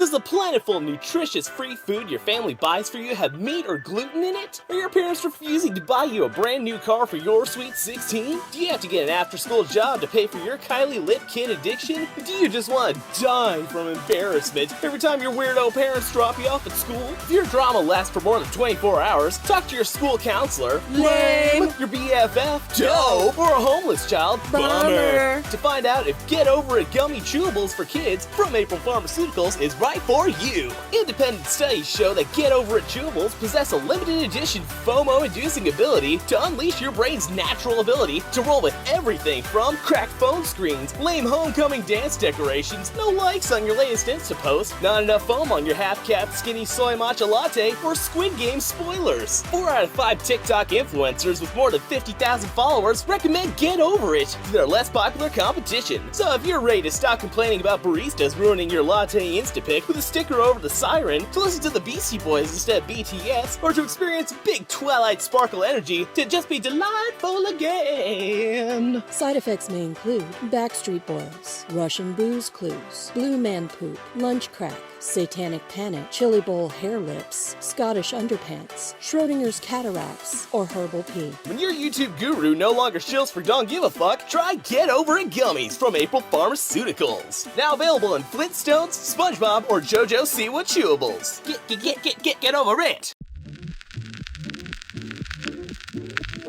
Does the plentiful, nutritious, free food your family buys for you have meat or gluten in it? Are your parents refusing to buy you a brand new car for your sweet 16? Do you have to get an after-school job to pay for your Kylie Lip Kid addiction? Do you just want to die from embarrassment every time your weirdo parents drop you off at school? If your drama lasts for more than 24 hours, talk to your school counselor. Lame. Your BFF. Dope. Or a homeless child. Bummer. To find out if Get Over It gummy chewables for kids from April Pharmaceuticals is right for you. Independent studies show that Get Over It chewables possess a limited edition FOMO-inducing ability to unleash your brain's natural ability to roll with everything from cracked phone screens, lame homecoming dance decorations, no likes on your latest Insta post, not enough foam on your half-capped skinny soy matcha latte, or Squid Game spoilers. 4 out of 5 TikTok influencers with more than 50,000 followers recommend Get Over It to their less popular competition. So if you're ready to stop complaining about baristas ruining your latte Instapic with a sticker over the siren, to listen to the Beastie Boys instead of BTS, or to experience big Twilight Sparkle energy to just be delightful again. Side effects may include Backstreet Boys, Russian booze clues, blue man poop, lunch crack, satanic panic, chili bowl hair lips, Scottish underpants, Schrodinger's cataracts, or herbal pee. When your YouTube guru no longer shills for don't give a fuck, try Get Over It gummies from April Pharmaceuticals. Now available in Flintstones, SpongeBob, or JoJo Siwa chewables. Get over it!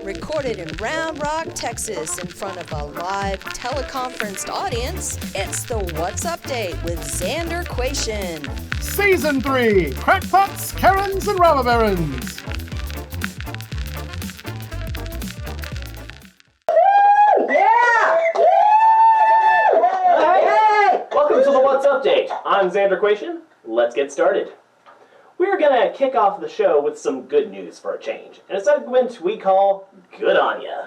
Recorded in Round Rock, Texas, in front of a live teleconferenced audience, it's the What's Update with Xander Quation. Season 3, Crackpots, Karens, and Robber Barons. Welcome to the What's Update. I'm Xander Quation. Let's get started. We're gonna kick off the show with some good news for a change, in a segment we call Good On Ya.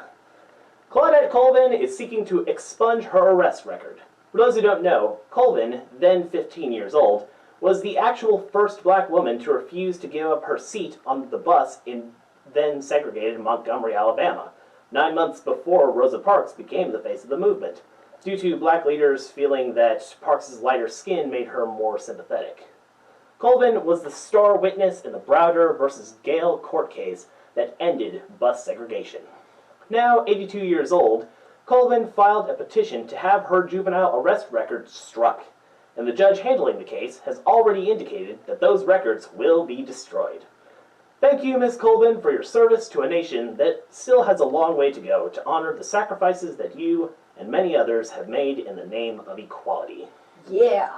Claudette Colvin is seeking to expunge her arrest record. For those who don't know, Colvin, then 15 years old, was the actual first black woman to refuse to give up her seat on the bus in then segregated Montgomery, Alabama, 9 months before Rosa Parks became the face of the movement, due to black leaders feeling that Parks' lighter skin made her more sympathetic. Colvin was the star witness in the Browder versus Gale court case that ended bus segregation. Now 82 years old, Colvin filed a petition to have her juvenile arrest record struck, and the judge handling the case has already indicated that those records will be destroyed. Thank you, Ms. Colvin, for your service to a nation that still has a long way to go to honor the sacrifices that you and many others have made in the name of equality. Yeah.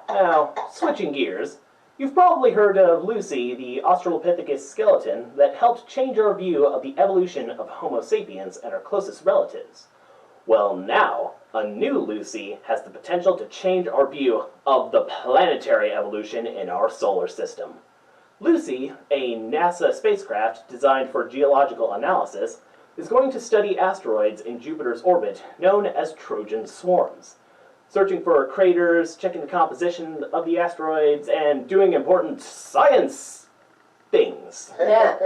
Now, switching gears, you've probably heard of Lucy, the Australopithecus skeleton that helped change our view of the evolution of Homo sapiens and our closest relatives. Well, now, a new Lucy has the potential to change our view of the planetary evolution in our solar system. Lucy, a NASA spacecraft designed for geological analysis, is going to study asteroids in Jupiter's orbit known as Trojan swarms, searching for craters, checking the composition of the asteroids, and doing important science things. Yeah.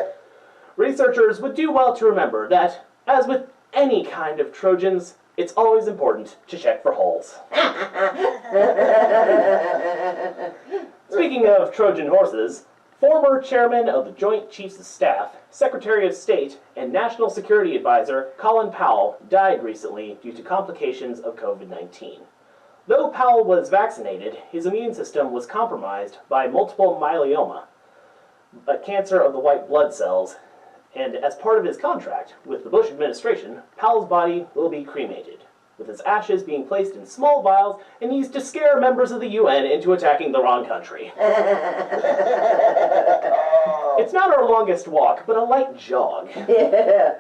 Researchers would do well to remember that, as with any kind of Trojans, it's always important to check for holes. Speaking of Trojan horses, former chairman of the Joint Chiefs of Staff, Secretary of State, and National Security Advisor Colin Powell died recently due to complications of COVID-19. Though Powell was vaccinated, his immune system was compromised by multiple myeloma, a cancer of the white blood cells, and as part of his contract with the Bush administration, Powell's body will be cremated, with his ashes being placed in small vials and used to scare members of the UN into attacking the wrong country. It's not our longest walk, but a light jog. Yeah.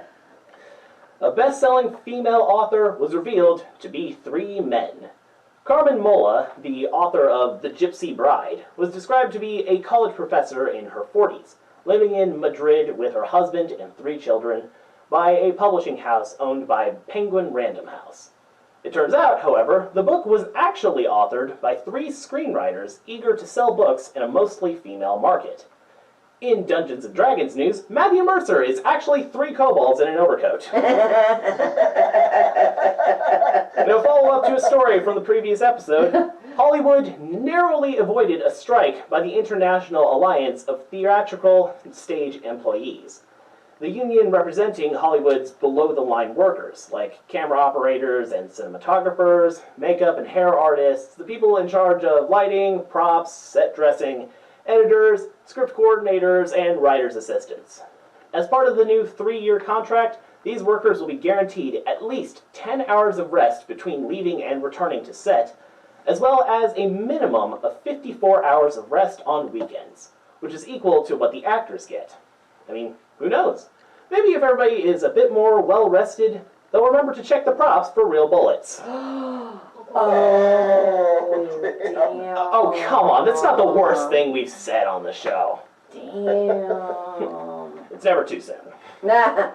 A best-selling female author was revealed to be 3 men. Carmen Mola, the author of The Gypsy Bride, was described to be a college professor in her 40s, living in Madrid with her husband and 3 children, by a publishing house owned by Penguin Random House. It turns out, however, the book was actually authored by 3 screenwriters eager to sell books in a mostly female market. In Dungeons & Dragons news, Matthew Mercer is actually 3 kobolds in an overcoat. No follow-up to a story from the previous episode. Hollywood narrowly avoided a strike by the International Alliance of Theatrical Stage Employees, the union representing Hollywood's below-the-line workers, like camera operators and cinematographers, makeup and hair artists, the people in charge of lighting, props, set dressing, editors, script coordinators, and writers' assistants. As part of the new 3-year contract, these workers will be guaranteed at least 10 hours of rest between leaving and returning to set, as well as a minimum of 54 hours of rest on weekends, which is equal to what the actors get. I mean, who knows? Maybe if everybody is a bit more well-rested, they'll remember to check the props for real bullets. Oh, damn. Oh, come on, that's not the worst thing we've said on the show. Damn. It's never too soon. Nah.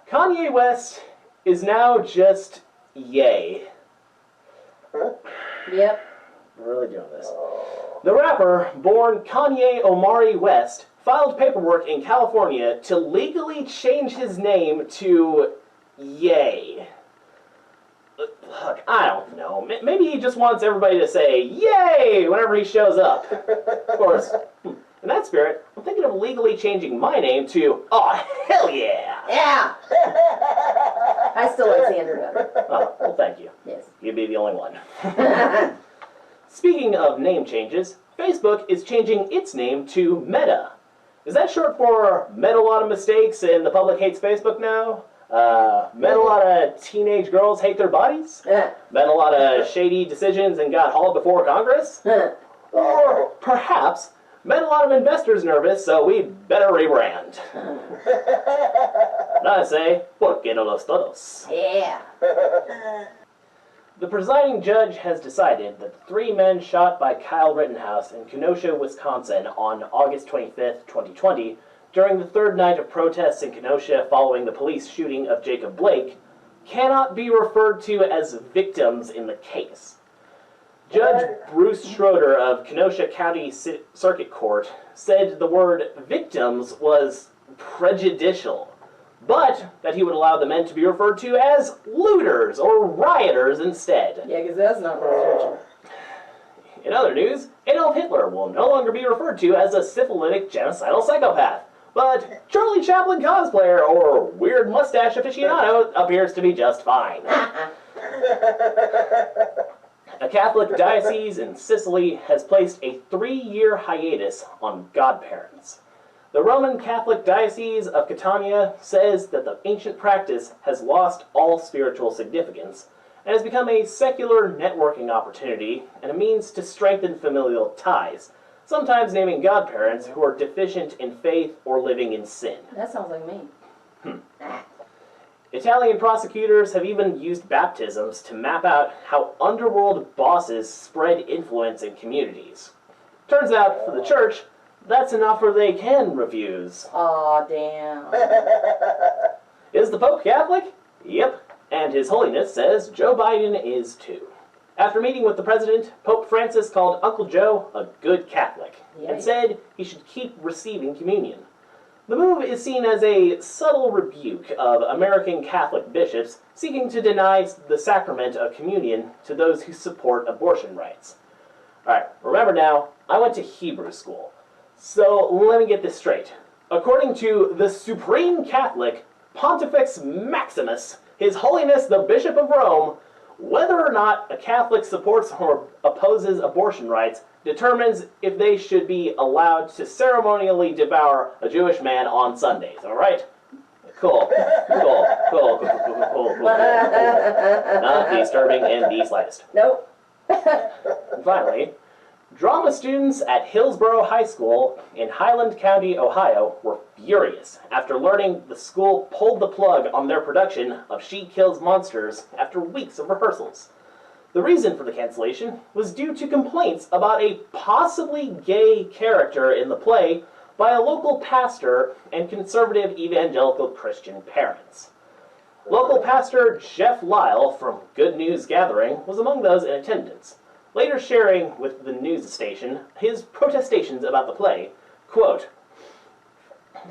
Kanye West is now just Ye. Yep. We're really doing this. The rapper, born Kanye Omari West, filed paperwork in California to legally change his name to Ye. Look, I don't know. Maybe he just wants everybody to say "Yay" whenever he shows up. Of course, in that spirit, I'm thinking of legally changing my name to "Oh, hell yeah!" Yeah. I still like Xander better. Oh, well, thank you. Yes. You'd be the only one. Speaking of name changes, Facebook is changing its name to Meta. Is that short for "Met a lot of mistakes and the public hates Facebook now"? Met a lot of teenage girls hate their bodies? Met a lot of shady decisions and got hauled before Congress? Or perhaps met a lot of investors nervous, so we better rebrand. And I say, ¿por qué no los todos? Yeah. The presiding judge has decided that the 3 men shot by Kyle Rittenhouse in Kenosha, Wisconsin on August 25th, 2020, during the 3rd night of protests in Kenosha following the police shooting of Jacob Blake, cannot be referred to as victims in the case. Judge Bruce Schroeder of Kenosha County Circuit Court said the word victims was prejudicial, but that he would allow the men to be referred to as looters or rioters instead. Yeah, because that's not research. In other news, Adolf Hitler will no longer be referred to as a syphilitic genocidal psychopath, but Charlie Chaplin cosplayer or weird mustache aficionado appears to be just fine. A Catholic diocese in Sicily has placed a 3-year hiatus on godparents. The Roman Catholic Diocese of Catania says that the ancient practice has lost all spiritual significance and has become a secular networking opportunity and a means to strengthen familial ties, sometimes naming godparents who are deficient in faith or living in sin. That sounds like me. Italian prosecutors have even used baptisms to map out how underworld bosses spread influence in communities. Turns out, for the church, that's an offer they can refuse. Aw, damn. Is the Pope Catholic? Yep. And His Holiness says Joe Biden is too. After meeting with the president, Pope Francis called Uncle Joe a good Catholic and said he should keep receiving communion. The move is seen as a subtle rebuke of American Catholic bishops seeking to deny the sacrament of communion to those who support abortion rights. Alright, remember now, I went to Hebrew school. So let me get this straight. According to the Supreme Catholic Pontifex Maximus, His Holiness the Bishop of Rome, whether or not a Catholic supports or opposes abortion rights determines if they should be allowed to ceremonially devour a Jewish man on Sundays, alright? Cool. Not disturbing in the slightest. Nope. And finally, drama students at Hillsborough High School in Highland County, Ohio were furious after learning the school pulled the plug on their production of She Kills Monsters after weeks of rehearsals. The reason for the cancellation was due to complaints about a possibly gay character in the play by a local pastor and conservative evangelical Christian parents. Local pastor Jeff Lyle from Good News Gathering was among those in attendance, later sharing with the news station his protestations about the play. Quote,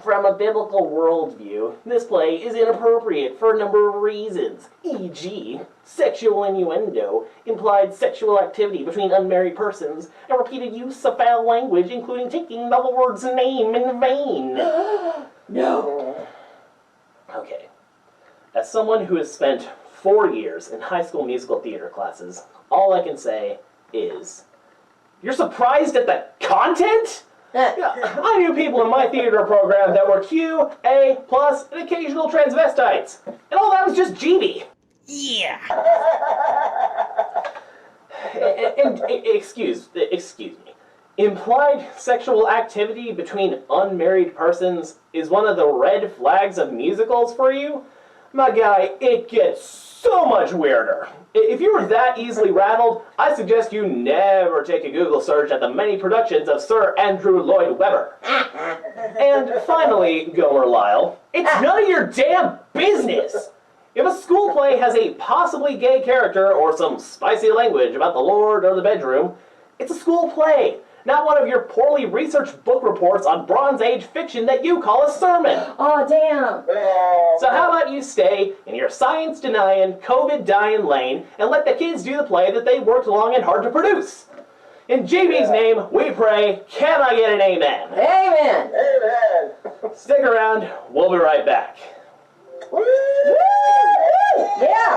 from a biblical worldview, this play is inappropriate for a number of reasons, e.g., sexual innuendo, implied sexual activity between unmarried persons, and repeated use of foul language, including taking the Lord's name in vain. No. Okay. As someone who has spent 4 years in high school musical theater classes, all I can say is, you're surprised at the content? Yeah, I knew people in my theater program that were Q, A+, and occasional transvestites. And all that was just GB. Yeah. and excuse me. Implied sexual activity between unmarried persons is one of the red flags of musicals for you? My guy, it gets so much weirder. If you were that easily rattled, I suggest you never take a Google search at the many productions of Sir Andrew Lloyd Webber. And finally, Gomer Lyle, it's none of your damn business! If a school play has a possibly gay character or some spicy language about the Lord or the bedroom, it's a school play, not one of your poorly researched book reports on Bronze Age fiction that you call a sermon. Oh, damn. So how about you stay in your science-denying, COVID-dying lane and let the kids do the play that they worked long and hard to produce? In JB's name, we pray, can I get an amen? Amen. Amen. Stick around, we'll be right back. Woo! Yeah.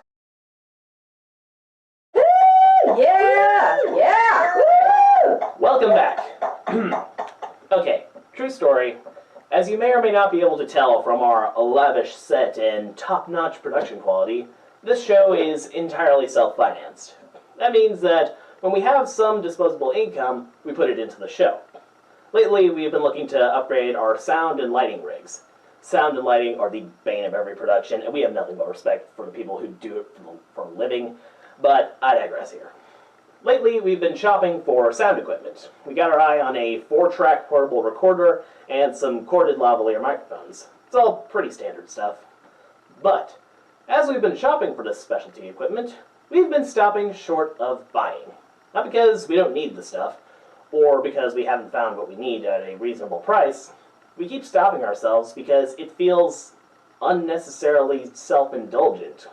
Woo! Yeah. Yeah. Woo! Welcome back. Okay, true story. As you may or may not be able to tell from our lavish set and top-notch production quality, this show is entirely self-financed. That means that when we have some disposable income, we put it into the show. Lately, we've been looking to upgrade our sound and lighting rigs. Sound and lighting are the bane of every production, and we have nothing but respect for the people who do it for a living, but I digress here. Lately, we've been shopping for sound equipment. We got our eye on a 4-track portable recorder and some corded lavalier microphones. It's all pretty standard stuff. But, as we've been shopping for this specialty equipment, we've been stopping short of buying. Not because we don't need the stuff, or because we haven't found what we need at a reasonable price. We keep stopping ourselves because it feels unnecessarily self-indulgent.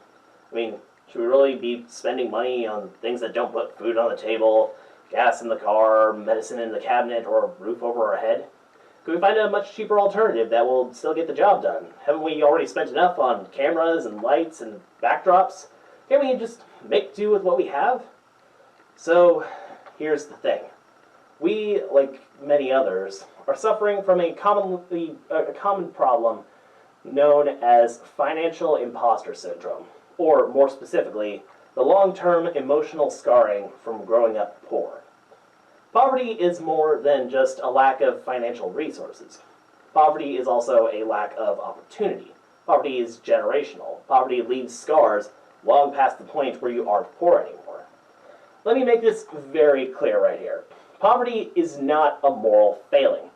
I mean, should we really be spending money on things that don't put food on the table, gas in the car, medicine in the cabinet, or a roof over our head? Could we find a much cheaper alternative that will still get the job done? Haven't we already spent enough on cameras and lights and backdrops? Can't we just make do with what we have? So, here's the thing. We, like many others, are suffering from a common problem known as financial imposter syndrome, or more specifically, the long-term emotional scarring from growing up poor. Poverty is more than just a lack of financial resources. Poverty is also a lack of opportunity. Poverty is generational. Poverty leaves scars long past the point where you aren't poor anymore. Let me make this very clear right here. Poverty is not a moral failing.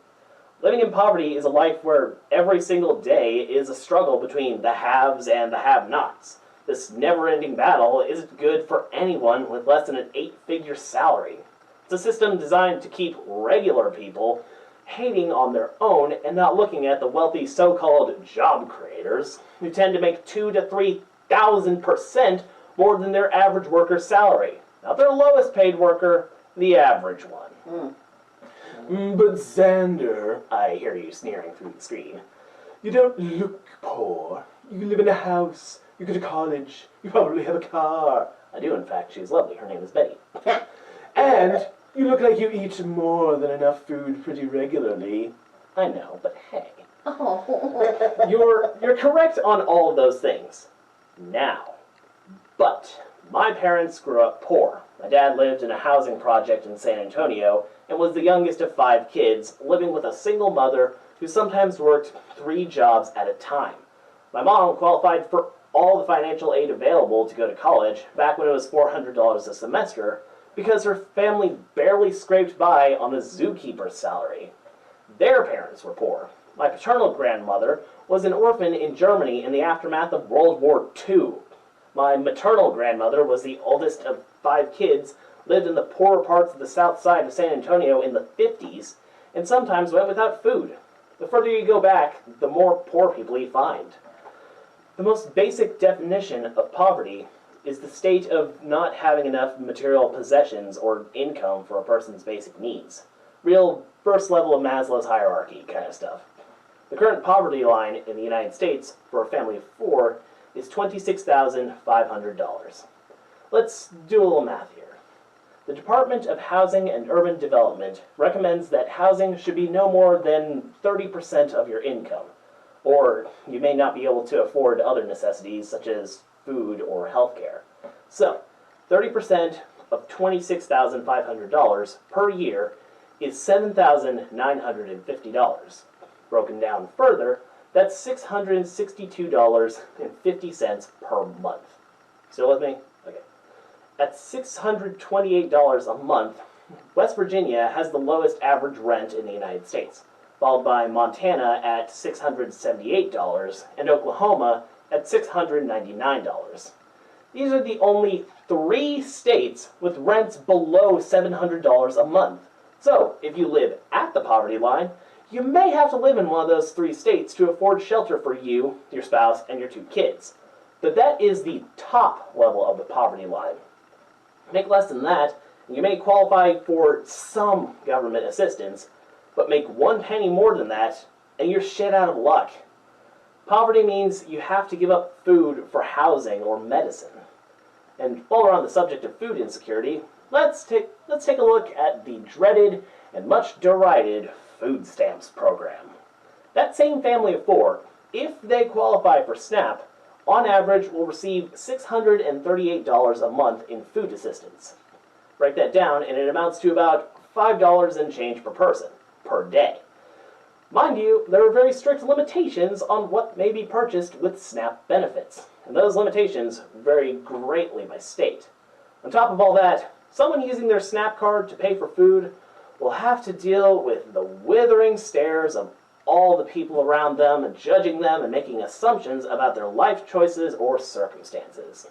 Living in poverty is a life where every single day is a struggle between the haves and the have-nots. This never-ending battle isn't good for anyone with less than an 8-figure salary. It's a system designed to keep regular people hating on their own and not looking at the wealthy so-called job creators who tend to make 2,000 to 3,000% more than their average worker's salary. Not their lowest paid worker, the average one. But Xander, I hear you sneering through the screen, you don't look poor. You live in a house, you go to college, you probably have a car. I do, in fact. She's lovely. Her name is Betty. And you look like you eat more than enough food pretty regularly. I know, but hey. Oh. You're correct on all of those things. Now. But my parents grew up poor. My dad lived in a housing project in San Antonio and was the youngest of 5 kids, living with a single mother who sometimes worked 3 jobs at a time. My mom qualified for all the financial aid available to go to college back when it was $400 a semester because her family barely scraped by on a zookeeper's salary. Their parents were poor. My paternal grandmother was an orphan in Germany in the aftermath of World War II. My maternal grandmother was the oldest of 5 kids, lived in the poorer parts of the south side of San Antonio in the 50s, and sometimes went without food. the further you go back, the more poor people you find. The most basic definition of poverty is the state of not having enough material possessions or income for a person's basic needs. Real first level of Maslow's hierarchy kind of stuff. The current poverty line in the United States for a family of 4 is $26,500. Let's do a little math here. The Department of Housing and Urban Development recommends that housing should be no more than 30% of your income, or you may not be able to afford other necessities such as food or healthcare. So, 30% of $26,500 per year is $7,950. Broken down further, that's $662.50 per month. Still with me? Okay. At $628 a month, West Virginia has the lowest average rent in the United States, followed by Montana at $678 and Oklahoma at $699. These are the only 3 states with rents below $700 a month. So, if you live at the poverty line, you may have to live in one of those 3 states to afford shelter for you, your spouse, and your 2 kids. But that is the top level of the poverty line. Make less than that, and you may qualify for some government assistance, but make 1 penny more than that, and you're shit out of luck. Poverty means you have to give up food for housing or medicine. And while we're on the subject of food insecurity, let's take a look at the dreaded and much derided food stamps program. That same family of 4, if they qualify for SNAP, on average will receive $638 a month in food assistance. Break that down, and it amounts to about $5 and change per person, per day. Mind you, there are very strict limitations on what may be purchased with SNAP benefits, and those limitations vary greatly by state. On top of all that, someone using their SNAP card to pay for food will have to deal with the withering stares of all the people around them and judging them and making assumptions about their life choices or circumstances.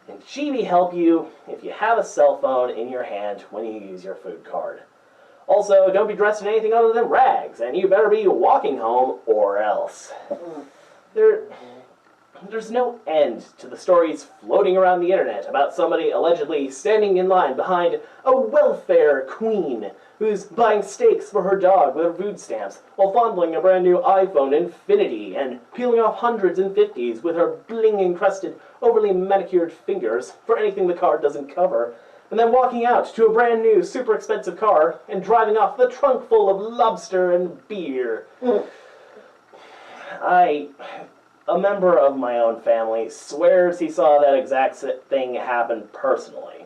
And GB help you if you have a cell phone in your hand when you use your food card. Also, don't be dressed in anything other than rags, and you better be walking home or else. There's no end to the stories floating around the internet about somebody allegedly standing in line behind a welfare queen who's buying steaks for her dog with her food stamps while fondling a brand new iPhone Infinity and peeling off hundreds and 50s with her bling-encrusted, overly manicured fingers for anything the card doesn't cover, and then walking out to a brand new, super expensive car and driving off with a trunk full of lobster and beer. A member of my own family swears he saw that exact thing happen personally.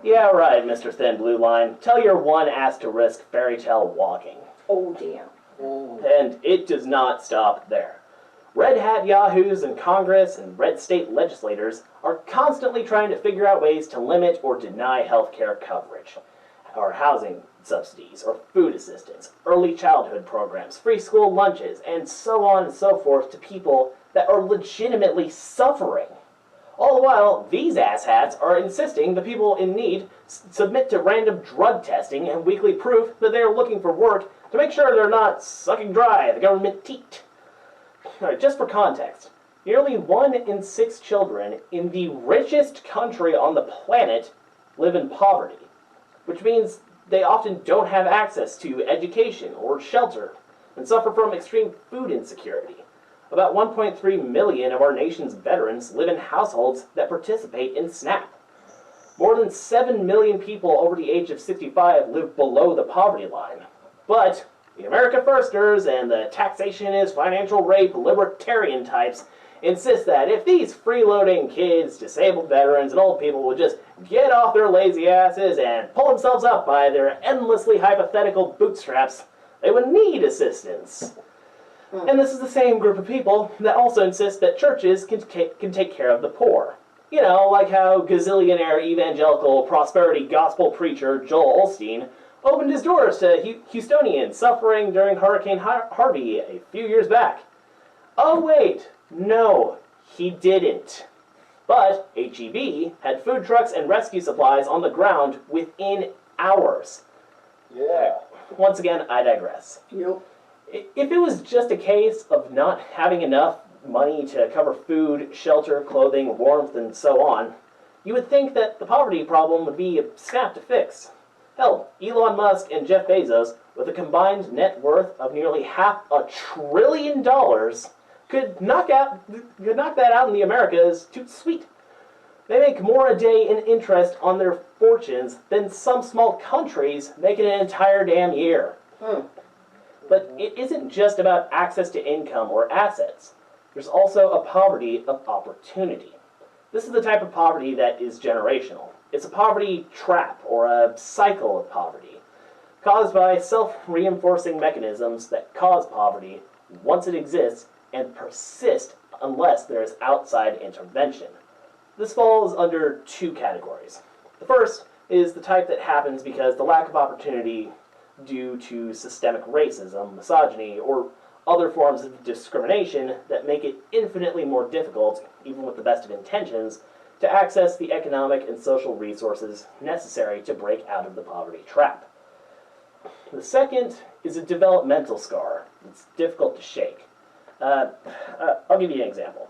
Yeah, right, Mr. Thin Blue Line. Tell your one asterisk fairy tale walking. Oh, damn. And it does not stop there. Red hat yahoos in Congress and red state legislators are constantly trying to figure out ways to limit or deny health care coverage, or housing subsidies, or food assistance, early childhood programs, free school lunches, and so on and so forth to people that are legitimately suffering. All the while, these asshats are insisting the people in need submit to random drug testing and weekly proof that they are looking for work to make sure they're not sucking dry the government teat. Alright, just for context, nearly 1 in 6 children in the richest country on the planet live in poverty, which means they often don't have access to education or shelter and suffer from extreme food insecurity. About 1.3 million of our nation's veterans live in households that participate in SNAP. More than 7 million people over the age of 65 live below the poverty line. But the America Firsters and the taxation is financial rape libertarian types insist that if these freeloading kids, disabled veterans, and old people would just get off their lazy asses and pull themselves up by their endlessly hypothetical bootstraps, they would need assistance. And this is the same group of people that also insist that churches can take care of the poor. You know, like how gazillionaire evangelical prosperity gospel preacher Joel Osteen opened his doors to Houstonians suffering during Hurricane Harvey a few years back. Oh wait, no, he didn't. But HEB had food trucks and rescue supplies on the ground within hours. Yeah. Once again, I digress. Yep. If it was just a case of not having enough money to cover food, shelter, clothing, warmth, and so on, you would think that the poverty problem would be a snap to fix. Hell, Elon Musk and Jeff Bezos, with a combined net worth of nearly $500 billion, could knock that out in the Americas toot sweet. They make more a day in interest on their fortunes than some small countries make in an entire damn year. But it isn't just about access to income or assets. There's also a poverty of opportunity. This is the type of poverty that is generational. It's a poverty trap, or a cycle of poverty, caused by self-reinforcing mechanisms that cause poverty once it exists and persist unless there is outside intervention. This falls under two categories. The first is the type that happens because the lack of opportunity due to systemic racism, misogyny, or other forms of discrimination that make it infinitely more difficult, even with the best of intentions, to access the economic and social resources necessary to break out of the poverty trap. The second is a developmental scar. It's difficult to shake. I'll give you an example.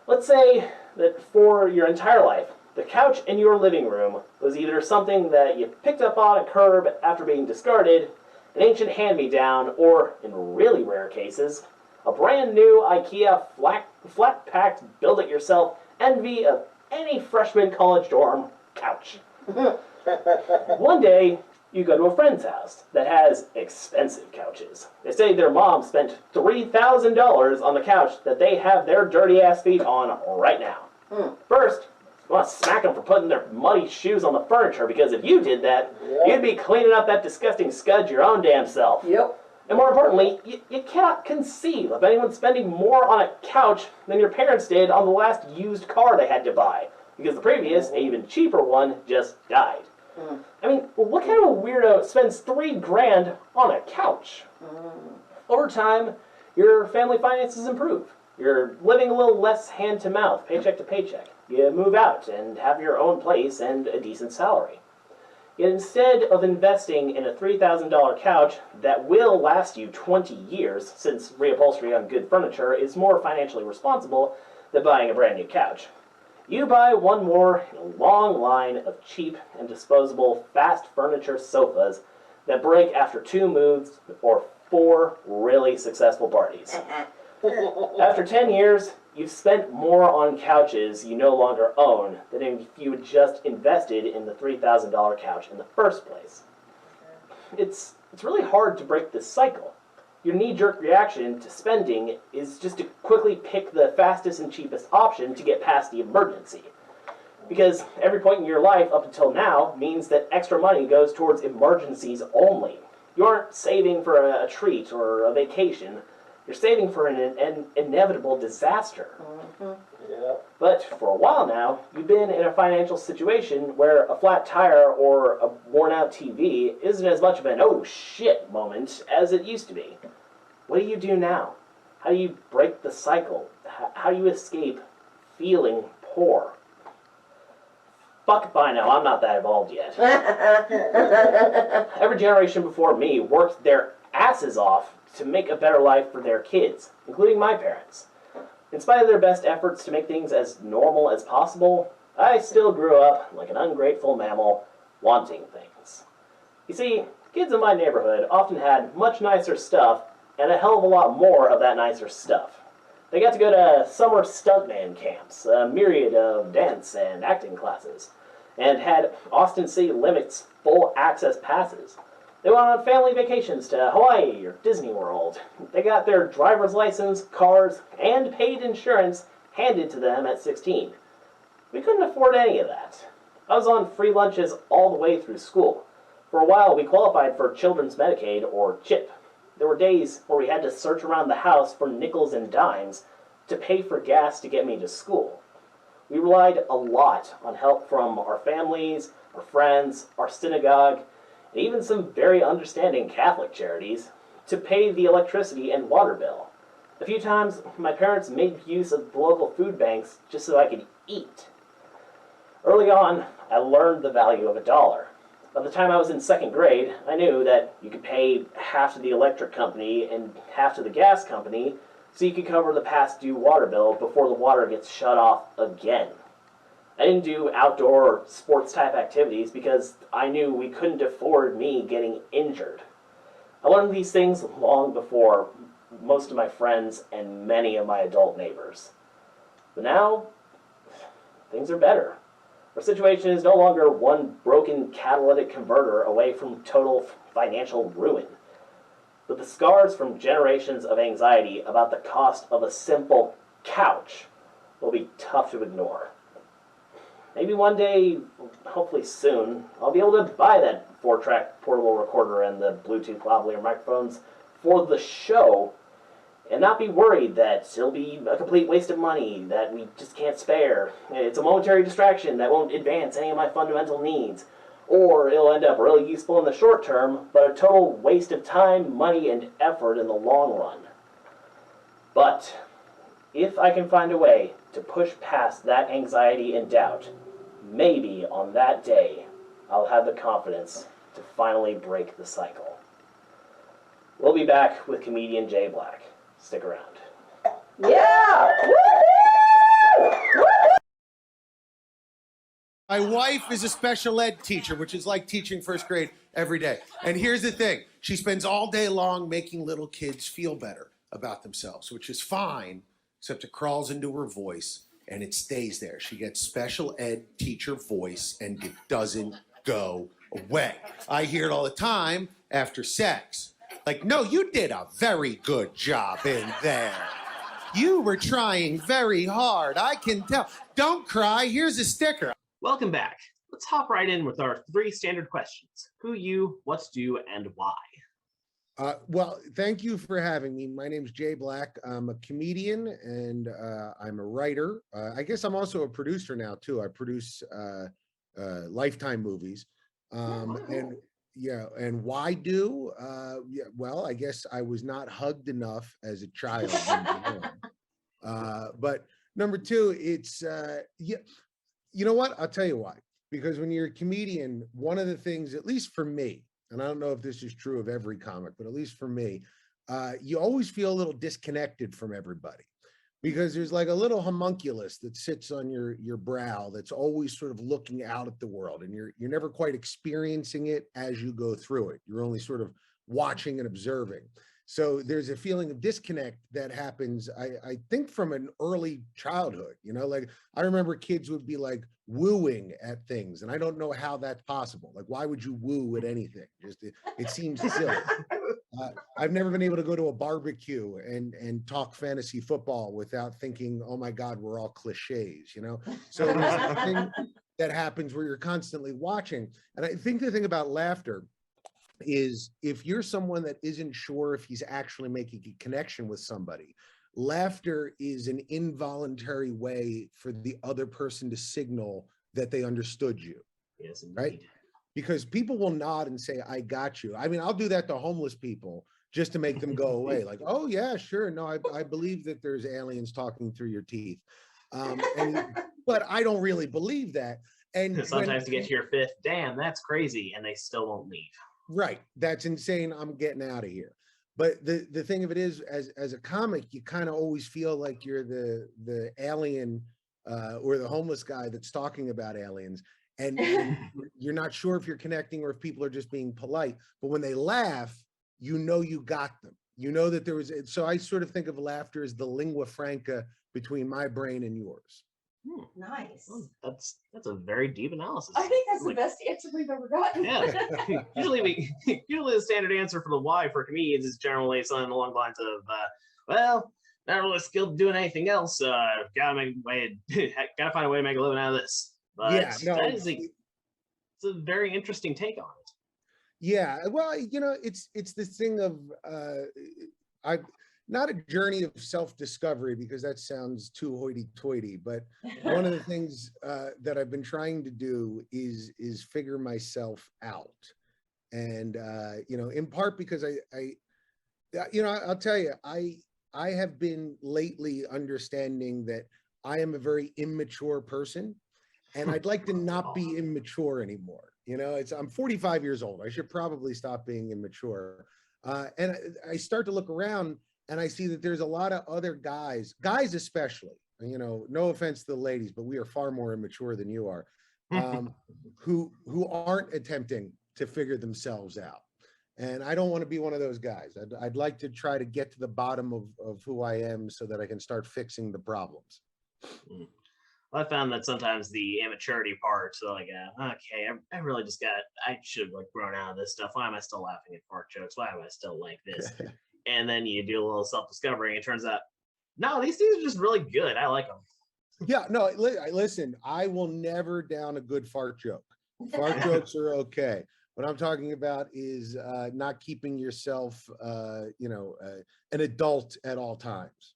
Let's say that for your entire life, the couch in your living room was either something that you picked up on a curb after being discarded, an ancient hand-me-down, or, in really rare cases, a brand new IKEA flat-packed, build-it-yourself envy of any freshman college dorm couch. One day, you go to a friend's house that has expensive couches. They say their mom spent $3,000 on the couch that they have their dirty-ass feet on right now. First, you want to smack them for putting their muddy shoes on the furniture, because if you did that, you'd be cleaning up that disgusting scud your own damn self. Yep. And more importantly, you cannot conceive of anyone spending more on a couch than your parents did on the last used car they had to buy, because the previous, even cheaper one, just died. I mean, what kind of a weirdo spends $3,000 on a couch? Over time, your family finances improve. You're living a little less hand-to-mouth, paycheck to paycheck. You move out and have your own place and a decent salary. Yet instead of investing in a $3,000 couch that will last you 20 years, since reupholstery on good furniture is more financially responsible than buying a brand new couch, you buy one more in a long line of cheap and disposable fast furniture sofas that break after 2 moves or 4 really successful parties. After 10 years, you've spent more on couches you no longer own than if you had just invested in the $3,000 couch in the first place. It's really hard to break this cycle. Your knee-jerk reaction to spending is just to quickly pick the fastest and cheapest option to get past the emergency. Because every point in your life up until now means that extra money goes towards emergencies only. You aren't saving for a treat or a vacation. You're saving for an inevitable disaster. But for a while now, you've been in a financial situation where a flat tire or a worn-out TV isn't as much of an oh shit moment as it used to be. What do you do now? How do you break the cycle? How do you escape feeling poor? Fuck by now, I'm not that evolved yet. Every generation before me worked their asses off to make a better life for their kids, including my parents. In spite of their best efforts to make things as normal as possible, I still grew up like an ungrateful mammal, wanting things. You see, kids in my neighborhood often had much nicer stuff and a hell of a lot more of that nicer stuff. They got to go to summer stuntman camps, a myriad of dance and acting classes, and had Austin City Limits full access passes. They went on family vacations to Hawaii or Disney World. They got their driver's license, cars, and paid insurance handed to them at 16. We couldn't afford any of that. I was on free lunches all the way through school. For a while, we qualified for Children's Medicaid, or CHIP. There were days where we had to search around the house for nickels and dimes to pay for gas to get me to school. We relied a lot on help from our families, our friends, our synagogue, and even some very understanding Catholic charities to pay the electricity and water bill. A few times, my parents made use of the local food banks just so I could eat. Early on, I learned the value of $1. By the time I was in second grade, I knew that you could pay half to the electric company and half to the gas company so you could cover the past due water bill before the water gets shut off again. I didn't do outdoor or sports type activities because I knew we couldn't afford me getting injured. I learned these things long before most of my friends and many of my adult neighbors. But now, things are better. Our situation is no longer one broken catalytic converter away from total financial ruin. But the scars from generations of anxiety about the cost of a simple couch will be tough to ignore. Maybe one day, hopefully soon, I'll be able to buy that 4-track portable recorder and the Bluetooth lavalier microphones for the show and not be worried that it'll be a complete waste of money that we just can't spare. It's a momentary distraction that won't advance any of my fundamental needs. Or it'll end up really useful in the short term, but a total waste of time, money, and effort in the long run. But if I can find a way to push past that anxiety and doubt, maybe on that day, I'll have the confidence to finally break the cycle. We'll be back with comedian Jay Black. Stick around. Yeah! My wife is a special ed teacher, which is like teaching first grade every day. And here's the thing. She spends all day long making little kids feel better about themselves, which is fine, except it crawls into her voice and it stays there. She gets special ed teacher voice and it doesn't go away. I hear it all the time after sex. Like, no, you did a very good job in there. You were trying very hard. I can tell. Don't cry. Here's a sticker. Welcome back. Let's hop right in with our 3 standard questions. Who, you, what's due, and why. Well, thank you for having me. My name's Jay Black. I'm a comedian and I'm a writer. I guess I'm also a producer now, too. I produce Lifetime movies. And why do? Well, I guess I was not hugged enough as a child. But number 2, it's, you know what? I'll tell you why. Because when you're a comedian, one of the things, at least for me, and I don't know if this is true of every comic, but at least for me, you always feel a little disconnected from everybody. Because there's like a little homunculus that sits on your brow that's always sort of looking out at the world, and you're never quite experiencing it as you go through it. You're only sort of watching and observing. So there's a feeling of disconnect that happens, I think, from an early childhood. You know, like I remember kids would be like wooing at things, and I don't know how that's possible. Like, why would you woo at anything? Just it seems silly. I've never been able to go to a barbecue and talk fantasy football without thinking, oh my God, we're all cliches, you know? So there's a thing that happens where you're constantly watching. And I think the thing about laughter is if you're someone that isn't sure if he's actually making a connection with somebody, laughter is an involuntary way for the other person to signal that they understood you. Yes, indeed. Right? Because people will nod and say, I got you. I mean, I'll do that to homeless people just to make them go away. Like, oh yeah, sure. No, I believe that there's aliens talking through your teeth. But I don't really believe that. And sometimes to get to your 5th, damn, that's crazy. And they still won't leave. Right. That's insane. I'm getting out of here. But the thing of it is, as a comic, you kind of always feel like you're the alien or the homeless guy that's talking about aliens. And you're not sure if you're connecting or if people are just being polite. But when they laugh, you know you got them. You know that there was. So I sort of think of laughter as the lingua franca between my brain and yours. Nice. Well, that's a very deep analysis. I think that's the best answer we've ever gotten. Yeah. usually the standard answer for the why for comedians is generally something along the lines of, well, not really skilled doing anything else. Gotta find a way to make a living out of this. But yeah, no, it's a very interesting take on it. Yeah, well, you know, it's this thing of not a journey of self-discovery, because that sounds too hoity-toity, but one of the things that I've been trying to do is figure myself out. And you know, in part because I'll tell you, I have been lately understanding that I am a very immature person. And I'd like to not be immature anymore. You know, I'm 45 years old. I should probably stop being immature. And I start to look around and I see that there's a lot of other guys especially, you know, no offense to the ladies, but we are far more immature than you are, who aren't attempting to figure themselves out. And I don't want to be one of those guys. I'd like to try to get to the bottom of who I am so that I can start fixing the problems. I found that sometimes the immaturity part, so like, okay, I really just I should have like grown out of this stuff. Why am I still laughing at fart jokes? Why am I still like this? And then you do a little self-discovery and it turns out, no, these things are just really good. I like them. Yeah, no, listen, I will never down a good fart joke. Fart jokes are okay. What I'm talking about is not keeping yourself, an adult at all times.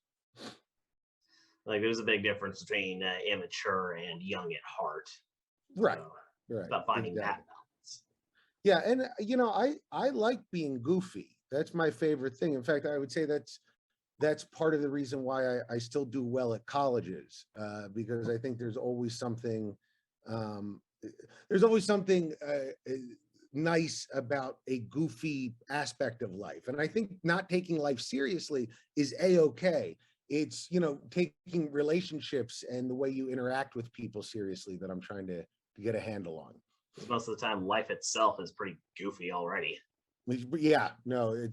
Like there's a big difference between immature and young at heart. Right, right. About finding that balance. Yeah, and I like being goofy. That's my favorite thing. In fact, I would say that's part of the reason why I still do well at colleges, because I think there's always something nice about a goofy aspect of life. And I think not taking life seriously is a-okay. It's, taking relationships and the way you interact with people seriously that I'm trying to get a handle on. Most of the time, life itself is pretty goofy already. Yeah, no,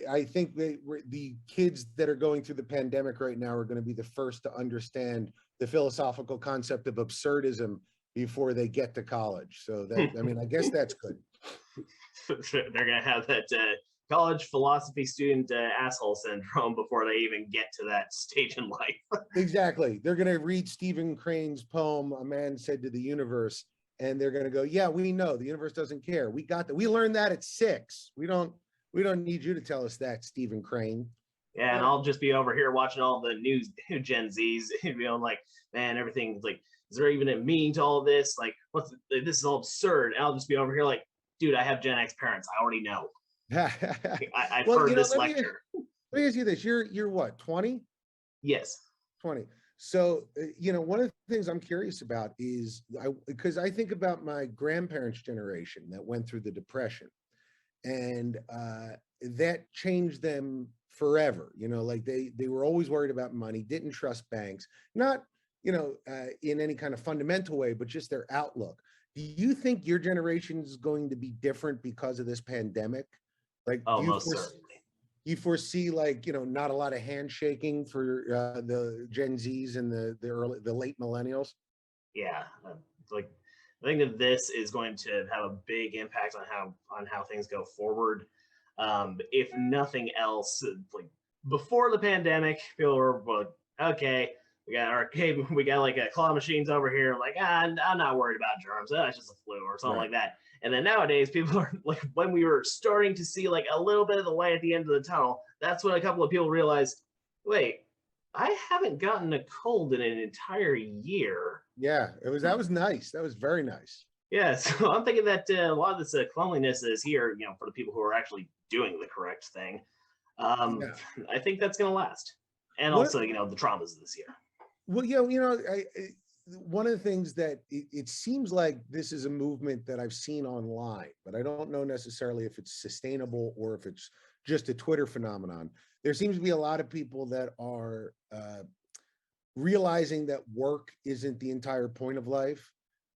I think the kids that are going through the pandemic right now are going to be the first to understand the philosophical concept of absurdism before they get to college. So I guess that's good. They're going to have that college philosophy student asshole syndrome before they even get to that stage in life. Exactly. They're going to read Stephen Crane's poem, A Man Said to the Universe, and they're going to go, yeah, we know the universe doesn't care. We got that. We learned that at 6. We don't need you to tell us that, Stephen Crane. Yeah, and I'll just be over here watching all the new Gen Zs, like, man, everything's like, is there even a meaning to all this? Like, this is all absurd. And I'll just be over here like, dude, I have Gen X parents. I already know. I've heard this lecture. Let me ask you this. You're what, 20? Yes. 20. So, one of the things I'm curious about is, because I think about my grandparents' generation that went through the Depression, and that changed them forever. Like they were always worried about money, didn't trust banks, not, in any kind of fundamental way, but just their outlook. Do you think your generation is going to be different because of this pandemic? Like, most certainly. You foresee, like, not a lot of handshaking for the Gen Zs and the late millennials? Yeah, like I think that this is going to have a big impact on how things go forward. If nothing else, like before the pandemic, people were like, okay, we got like claw machines over here. Like, I'm not worried about germs. It's just a flu or something like that. And then nowadays, people are like, when we were starting to see like a little bit of the light at the end of the tunnel, that's when a couple of people realized, wait, I haven't gotten a cold in an entire year. Yeah, that was nice. That was very nice. Yeah, so I'm thinking that a lot of this cleanliness is here, for the people who are actually doing the correct thing. I think that's going to last. And also, the traumas of this year. Well, one of the things that it seems like this is a movement that I've seen online, but I don't know necessarily if it's sustainable or if it's just a Twitter phenomenon. There seems to be a lot of people that are realizing that work isn't the entire point of life,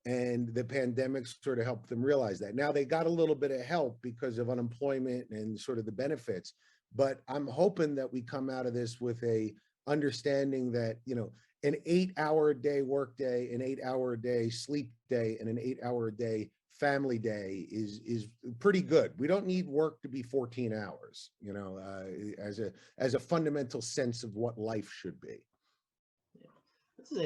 and the pandemic sort of helped them realize that. Now they got a little bit of help because of unemployment and sort of the benefits, but I'm hoping that we come out of this with a understanding that, an 8-hour-a-day work day, an 8-hour-a-day sleep day, and an 8-hour-a-day family day is pretty good. We don't need work to be 14 hours, as a fundamental sense of what life should be. This would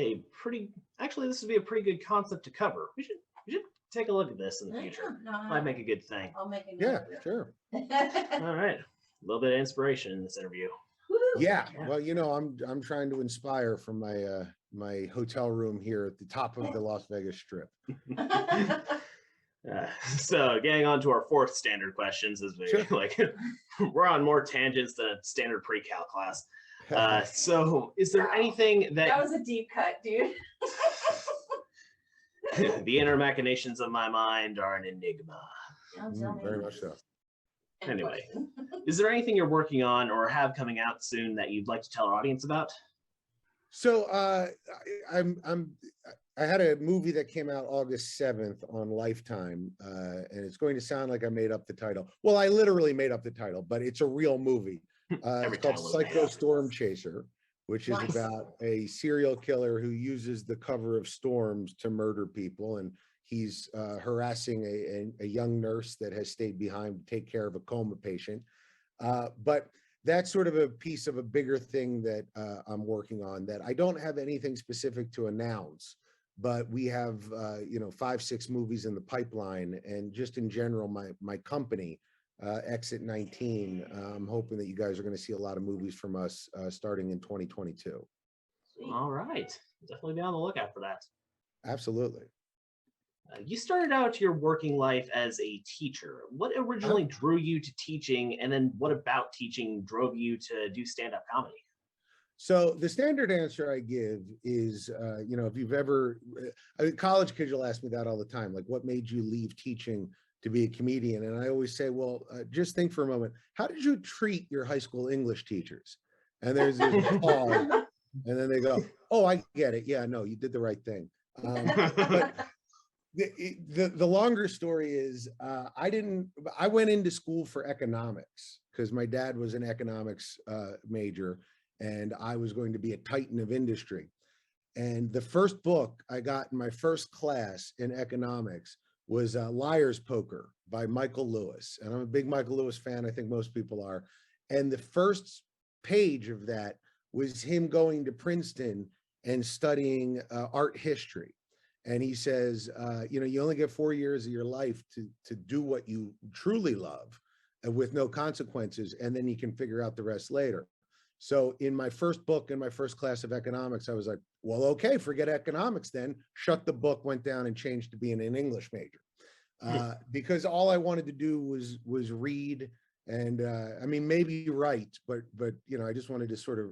be a pretty good concept to cover. We should take a look at this in the future. Might make a good thing. I'll make a Yeah, sure. All right, a little bit of inspiration in this interview. Yeah, well, I'm trying to inspire from my hotel room here at the top of the Las Vegas Strip. So getting on to our 4th standard questions, as we're on more tangents than a standard pre-cal class. So is there anything that was a deep cut, dude. The inner machinations of my mind are an enigma. Very much so. Anyway, is there anything you're working on or have coming out soon that you'd like to tell our audience about? So I had a movie that came out August 7th on Lifetime, and it's going to sound like I made up the title. Well, I literally made up the title, but it's a real movie. It's called Psychostorm Chaser, which is about a serial killer who uses the cover of storms to murder people, and he's harassing a young nurse that has stayed behind to take care of a coma patient. But that's sort of a piece of a bigger thing that I'm working on that I don't have anything specific to announce, but we have 5-6 movies in the pipeline, and just in general, my company, Exit 19, I'm hoping that you guys are going to see a lot of movies from us starting in 2022. All right, definitely be on the lookout for that. Absolutely. You started out your working life as a teacher. What originally drew you to teaching, and then what about teaching drove you to do stand-up comedy? So the standard answer I give is, if you've ever, college kids will ask me that all the time, like, what made you leave teaching to be a comedian? And I always say, well, just think for a moment, how did you treat your high school English teachers? And there's this pause, and then they go, oh, I get it. Yeah, no, you did the right thing. But the longer story is, I went into school for economics because my dad was an economics major, and I was going to be a titan of industry. And the first book I got in my first class in economics was Liar's Poker by Michael Lewis. And I'm a big Michael Lewis fan. I think most people are. And the first page of that was him going to Princeton and studying art history. And he says, you only get 4 years of your life to do what you truly love with no consequences, and then you can figure out the rest later. So in my first book, in my first class of economics, I was like, well, okay, forget economics then. Shut the book, went down and changed to being an English major. Because all I wanted to do was read and maybe write, but I just wanted to sort of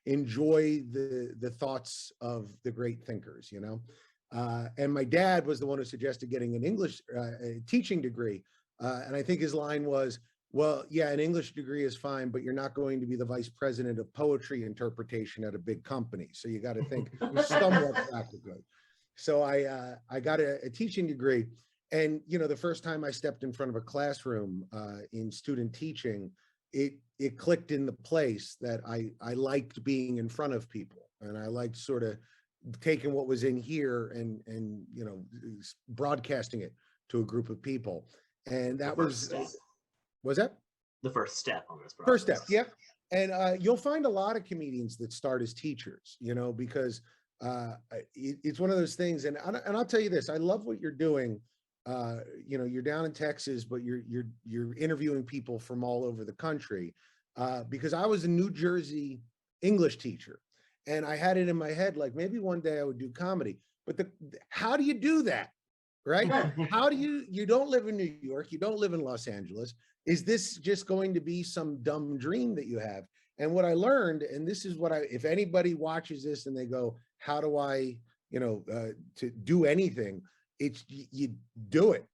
enjoy the thoughts of the great thinkers, and my dad was the one who suggested getting an English teaching degree. And I think his line was, well, yeah, an English degree is fine, but you're not going to be the vice president of poetry interpretation at a big company. So you got to think somewhat practically. So I got a teaching degree. And, the first time I stepped in front of a classroom in student teaching, it clicked into place that I liked being in front of people. And I liked sort of taking what was in here and broadcasting it to a group of people. And that was that? The first step on this process. First step, yeah. And you'll find a lot of comedians that start as teachers, because it's one of those things. And I'll tell you this, I love what you're doing. You're down in Texas, but you're interviewing people from all over the country. Because I was a New Jersey English teacher, and I had it in my head, like maybe one day I would do comedy. But how do you do that? Right? How do you don't live in New York, you don't live in Los Angeles. Is this just going to be some dumb dream that you have? And what I learned, and this is what if anybody watches this and they go, how do I, to do anything? It's you do it.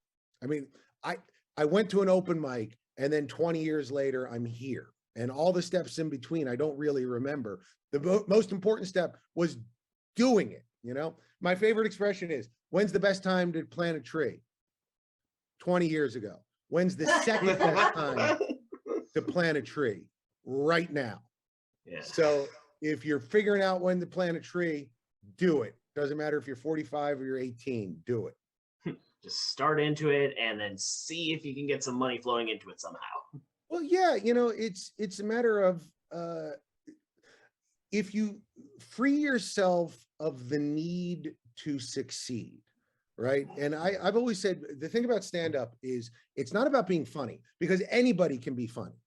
I mean, I went to an open mic, and then 20 years later, I'm here. And all the steps in between, I don't really remember. The most important step was doing it. My favorite expression is, when's the best time to plant a tree? 20 years ago. When's the second best time to plant a tree? Right now. Yeah. So if you're figuring out when to plant a tree, do it. Doesn't matter if you're 45 or you're 18, do it. Just start into it and then see if you can get some money flowing into it somehow. Well, yeah, it's a matter of if you free yourself of the need to succeed, right? And I've always said the thing about stand-up is it's not about being funny, because anybody can be funny.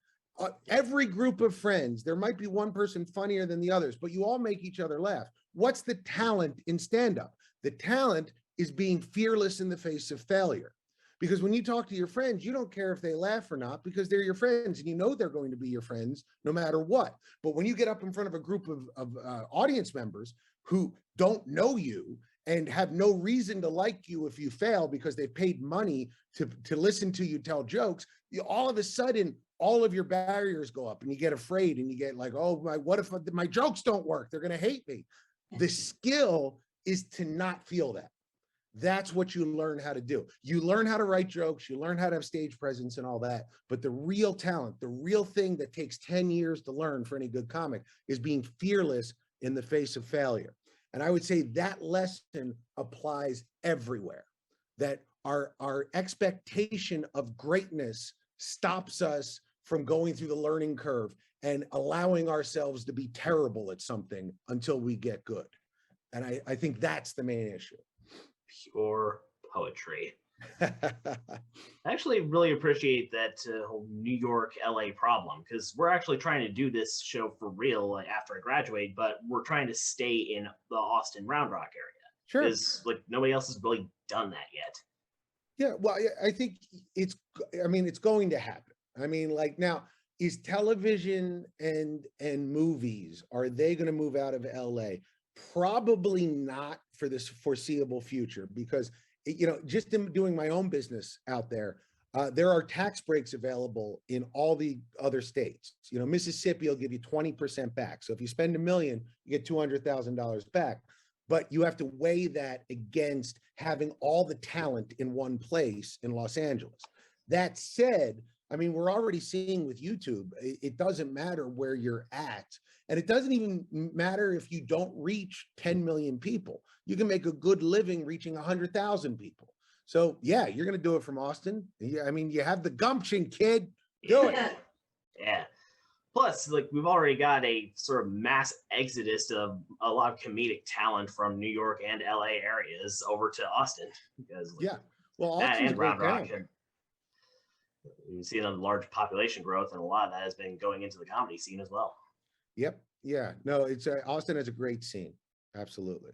Every group of friends, there might be one person funnier than the others, but you all make each other laugh. What's the talent in stand-up? The talent is being fearless in the face of failure. Because when you talk to your friends, you don't care if they laugh or not, because they're your friends and they're going to be your friends no matter what. But when you get up in front of a group of audience members who don't know you and have no reason to like you if you fail because they've paid money to listen to you tell jokes, all of a sudden, all of your barriers go up and you get afraid and you get like, oh, what if my jokes don't work? They're going to hate me. The skill is to not feel that. That's what you learn how to do. You learn how to write jokes, you learn how to have stage presence and all that. But the real talent, the real thing that takes 10 years to learn for any good comic is being fearless in the face of failure. And I would say that lesson applies everywhere, that our expectation of greatness stops us from going through the learning curve and allowing ourselves to be terrible at something until we get good. And I think that's the main issue. Pure poetry. I actually really appreciate that whole New York, LA problem, because we're actually trying to do this show for real, like after I graduate, but we're trying to stay in the Austin Round Rock area. Sure. Because like nobody else has really done that yet. Yeah, well, I think it's going to happen. I mean, like now, is television and movies, are they going to move out of LA? Probably not for this foreseeable future, because, you know, just in doing my own business out there, there are tax breaks available in all the other states. You know, Mississippi will give you 20% back. So if you spend $1 million, you get $200,000 back. But you have to weigh that against having all the talent in one place in Los Angeles. That said, I mean, we're already seeing with YouTube, it doesn't matter where you're at. And it doesn't even matter if you don't reach 10 million people. You can make a good living reaching 100,000 people. So yeah, you're going to do it from Austin. Yeah, I mean, you have the gumption, kid. Do it. Yeah. Plus, like, we've already got a sort of mass exodus of a lot of comedic talent from New York and LA areas over to Austin. Because like, yeah, well, that Austin's and Round Rock, town. we've seen a large population growth, and a lot of that has been going into the comedy scene as well. Yep. Yeah. No, it's Austin has a great scene. Absolutely.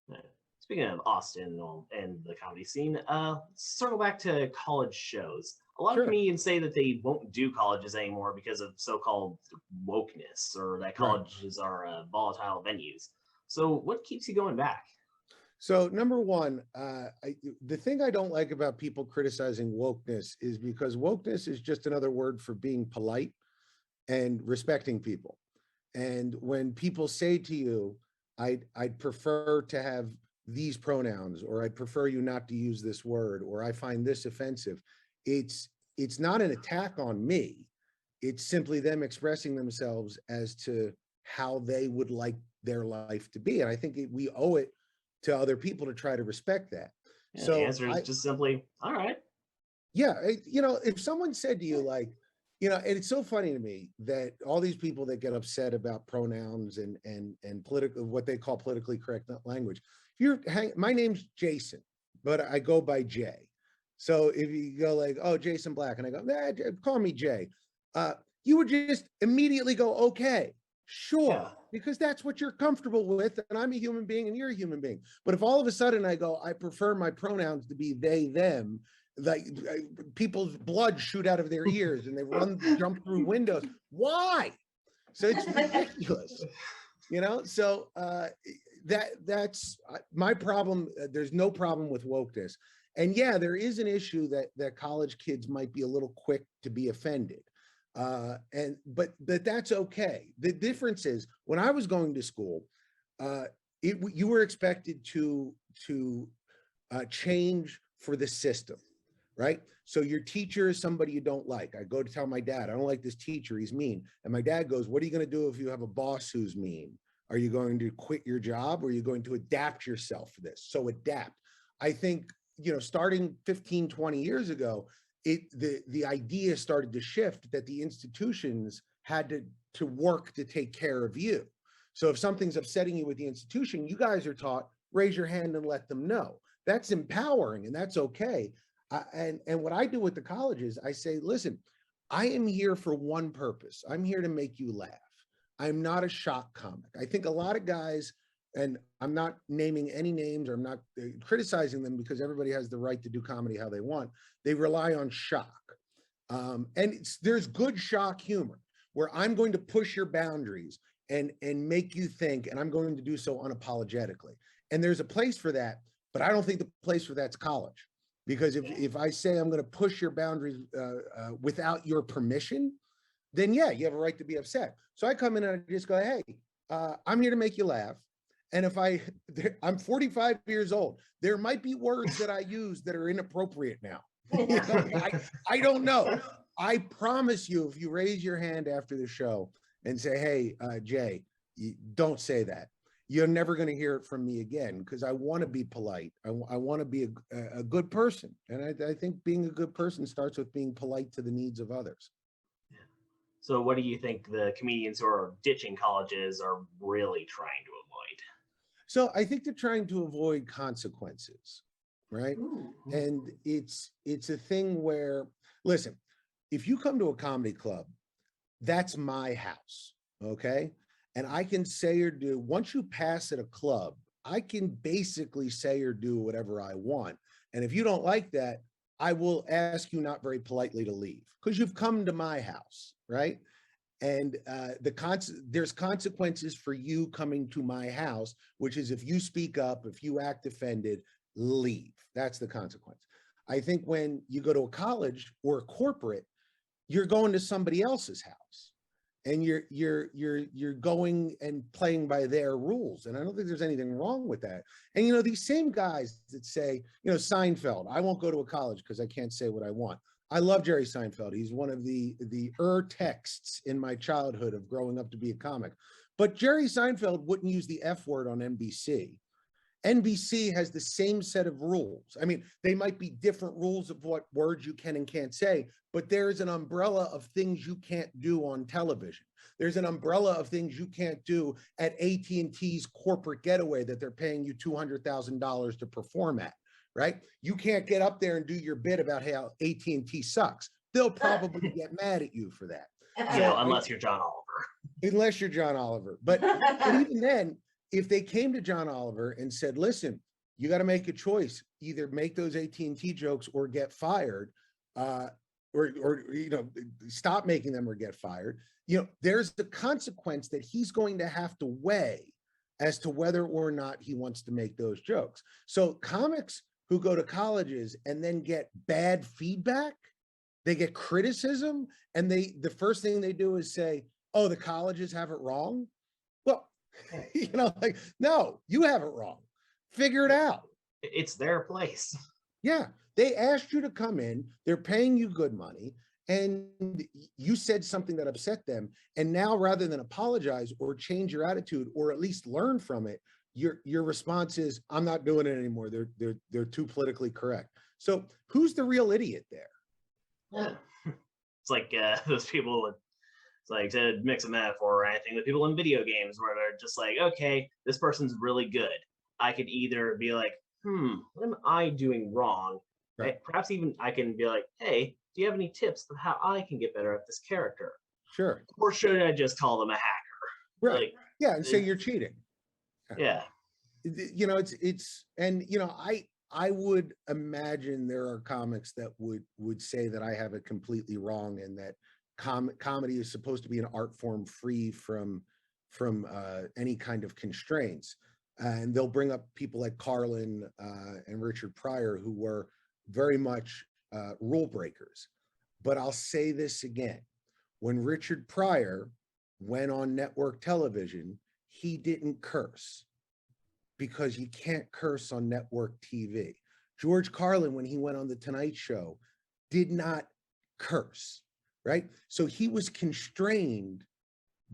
Yeah. Speaking of Austin and the comedy scene, let's circle back to college shows. A lot Sure. of comedians say that they won't do colleges anymore because of so-called wokeness, or that colleges are volatile venues. So what keeps you going back? So number one, the thing I don't like about people criticizing wokeness is because wokeness is just another word for being polite and respecting people. And when people say to you, I'd prefer to have these pronouns, or I'd prefer you not to use this word, or I find this offensive, it's not an attack on me. It's simply them expressing themselves as to how they would like their life to be. And I think we owe it to other people to try to respect that. Yeah, so the answer is just simply, all right. Yeah, you know, if someone said to you like, you know, and it's so funny to me that all these people that get upset about pronouns and political, what they call politically correct language. My name's Jason, but I go by Jay. So if you go like, oh, Jason Black, and I go, nah, call me Jay, you would just immediately go, okay, sure, Yeah. because that's what you're comfortable with, and I'm a human being and you're a human being. But if all of a sudden I go, I prefer my pronouns to be they, them, like people's blood shoot out of their ears and they jump through windows. Why? So it's ridiculous, you know? So that's my problem. There's no problem with wokeness. And yeah, there is an issue that college kids might be a little quick to be offended. But that's okay. The difference is when I was going to school, you were expected to change for the system, right? So your teacher is somebody you don't like. I go to tell my dad, I don't like this teacher, he's mean. And my dad goes, what are you going to do if you have a boss who's mean? Are you going to quit your job, or are you going to adapt yourself for this? So adapt. I think, you know, starting 15, 20 years ago, the idea started to shift that the institutions had to work to take care of you. So if something's upsetting you with the institution, you guys are taught, raise your hand and let them know. That's empowering and that's okay. And what I do with the colleges, I say, listen, I am here for one purpose. I'm here to make you laugh. I'm not a shock comic. I think a lot of guys, and I'm not naming any names, or I'm not criticizing them because everybody has the right to do comedy how they want. They rely on shock. And there's good shock humor where I'm going to push your boundaries and make you think, and I'm going to do so unapologetically. And there's a place for that, but I don't think the place for that's college. Because if I say I'm going to push your boundaries without your permission, then yeah, you have a right to be upset. So I come in and I just go, hey, I'm here to make you laugh. And if I'm 45 years old, there might be words that I use that are inappropriate now. I don't know. I promise you, if you raise your hand after the show and say, hey, Jay, don't say that. You're never going to hear it from me again, because I want to be polite. I want to be a good person. And I think being a good person starts with being polite to the needs of others. So what do you think the comedians who are ditching colleges are really trying to avoid? So I think they're trying to avoid consequences, right? Ooh. And it's a thing where, listen, if you come to a comedy club, that's my house, okay? And I can say or do, once you pass at a club, I can basically say or do whatever I want. And if you don't like that, I will ask you not very politely to leave, because you've come to my house, right? And there's consequences for you coming to my house, which is if you speak up, if you act offended, leave. That's the consequence. I think when you go to a college or a corporate, you're going to somebody else's house, and you're going and playing by their rules. And I don't think there's anything wrong with that. And, you know, these same guys that say, you know, Seinfeld, I won't go to a college because I can't say what I want. I love Jerry Seinfeld. He's one of the texts in my childhood of growing up to be a comic. But Jerry Seinfeld wouldn't use the F word on NBC. NBC has the same set of rules. I mean, they might be different rules of what words you can and can't say, but there's an umbrella of things you can't do on television. There's an umbrella of things you can't do at AT&T's corporate getaway that they're paying you $200,000 to perform at, right? You can't get up there and do your bit about how AT&T sucks. They'll probably get mad at you for that. Unless you're John Oliver. Unless you're John Oliver. But even then, if they came to John Oliver and said, listen, you got to make a choice, either make those AT&T jokes or get fired, or you know, stop making them or get fired, you know, there's the consequence that he's going to have to weigh as to whether or not he wants to make those jokes. So comics who go to colleges and then get bad feedback, they get criticism, and the first thing they do is say, oh, the colleges have it wrong. Well, you know, like, no, you have it wrong. Figure it out. It's their place. Yeah, they asked you to come in. They're paying you good money, and you said something that upset them. And now, rather than apologize or change your attitude or at least learn from it, your response is, "I'm not doing it anymore. They're too politically correct." So, who's the real idiot there? Yeah. It's like those people with, it's like, to mix a metaphor or anything, the people in video games where they're just like, okay, this person's really good. I could either be like, what am I doing wrong? Right. Perhaps even I can be like, hey, do you have any tips of how I can get better at this character? Sure. Or should I just call them a hacker? Right. Like, yeah, and say you're cheating. Yeah. You know, it's and you know, I would imagine there are comics that would say that I have it completely wrong, and that comedy is supposed to be an art form free from any kind of constraints. And they'll bring up people like Carlin and Richard Pryor, who were very much rule breakers. But I'll say this again. When Richard Pryor went on network television, he didn't curse, because you can't curse on network TV. George Carlin, when he went on The Tonight Show, did not curse, right? So he was constrained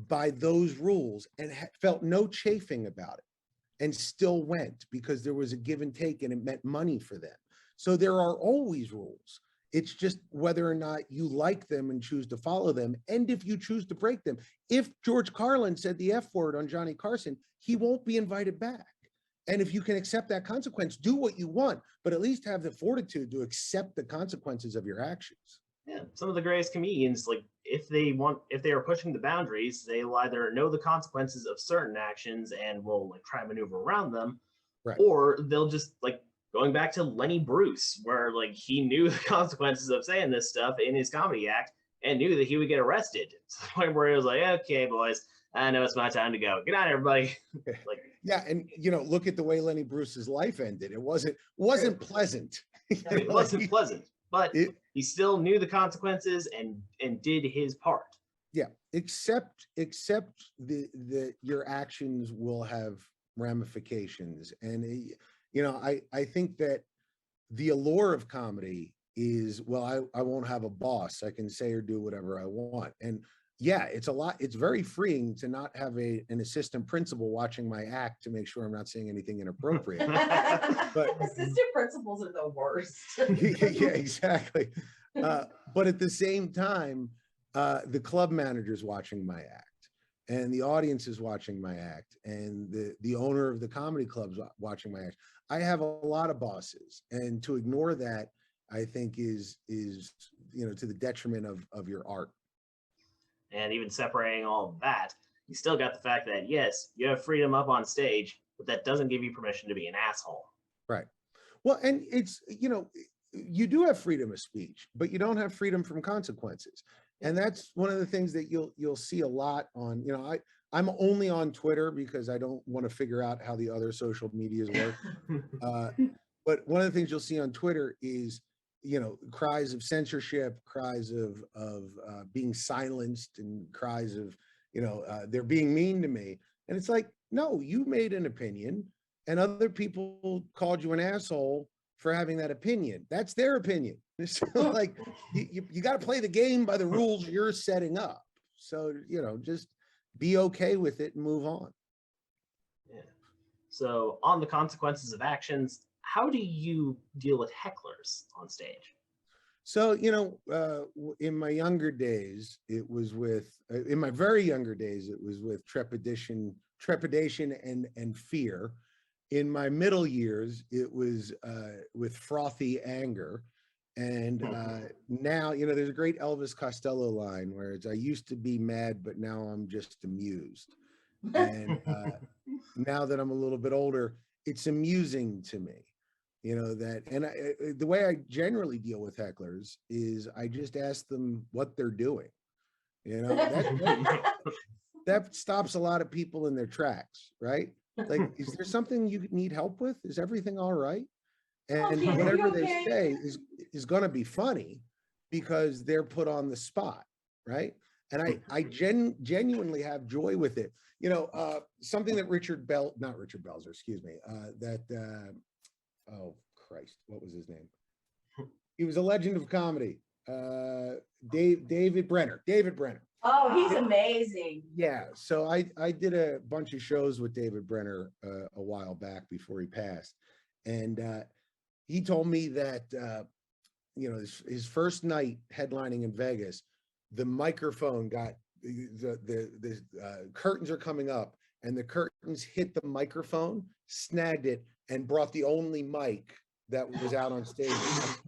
by those rules and felt no chafing about it, and still went, because there was a give and take and it meant money for them. So there are always rules. It's just whether or not you like them and choose to follow them, and if you choose to break them. If George Carlin said the F word on Johnny Carson, he won't be invited back. And if you can accept that consequence, do what you want, but at least have the fortitude to accept the consequences of your actions. Yeah, some of the greatest comedians, like, if they are pushing the boundaries, they'll either know the consequences of certain actions and will like try to maneuver around them, right? Or they'll just, like, going back to Lenny Bruce, where like he knew the consequences of saying this stuff in his comedy act and knew that he would get arrested, to the point where he was like, okay, boys, I know it's my time to go. Good night, everybody. Like, Yeah, and look at the way Lenny Bruce's life ended. It wasn't pleasant. it wasn't pleasant, but he still knew the consequences and did his part. Yeah, except the your actions will have ramifications, and I think that the allure of comedy is, well, I won't have a boss. I can say or do whatever I want, and yeah, it's very freeing to not have an assistant principal watching my act to make sure I'm not saying anything inappropriate. But assistant principals are the worst. yeah, exactly. But at the same time, the club manager's watching my act, and the audience is watching my act, and the owner of the comedy club's watching my act. I have a lot of bosses, and to ignore that, I think is to the detriment of your art. And even separating all of that, you still got the fact that, yes, you have freedom up on stage, but that doesn't give you permission to be an asshole. Right. Well, and it's, you do have freedom of speech, but you don't have freedom from consequences. And that's one of the things that you'll see a lot on, I'm only on Twitter because I don't want to figure out how the other social medias work. But one of the things you'll see on Twitter is, cries of censorship, cries of being silenced, and cries of, they're being mean to me. And it's like, no, you made an opinion and other people called you an asshole for having that opinion. That's their opinion. It's like, you got to play the game by the rules you're setting up. So, just be okay with it and move on. Yeah. So on the consequences of actions, how do you deal with hecklers on stage? So, in my younger days, it was with, in my very younger days, it was with trepidation and fear. In my middle years, it was with frothy anger. And now, there's a great Elvis Costello line where it's, I used to be mad, but now I'm just amused. And now that I'm a little bit older, it's amusing to me. The way I generally deal with hecklers is I just ask them what they're doing. That stops a lot of people in their tracks, right? Like, is there something you need help with? Is everything all right? And whatever they say is going to be funny because they're put on the spot, right? And I genuinely have joy with it. Something that not Richard Belzer, excuse me, oh Christ, what was his name? He was a legend of comedy. David Brenner. Oh, he's amazing. Yeah. So I did a bunch of shows with David Brenner a while back before he passed. And he told me that, his first night headlining in Vegas, the microphone got, the curtains are coming up, and the curtains hit the microphone, snagged it, and brought the only mic that was out on stage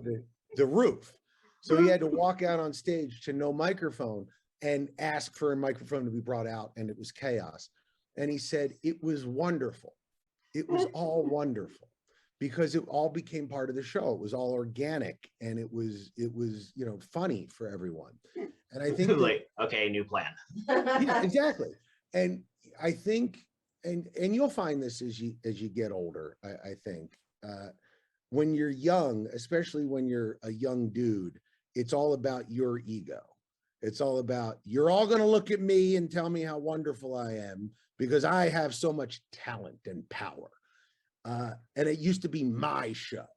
to the roof. So he had to walk out on stage to no microphone and ask for a microphone to be brought out, and it was chaos. And he said, it was wonderful. It was all wonderful because it all became part of the show. It was all organic, and it was funny for everyone. And I think okay, new plan. Yeah, exactly. And I think, and you'll find this as you get older, I think, when you're young, especially when you're a young dude, it's all about your ego. It's all about, you're all going to look at me and tell me how wonderful I am because I have so much talent and power. And it used to be my show.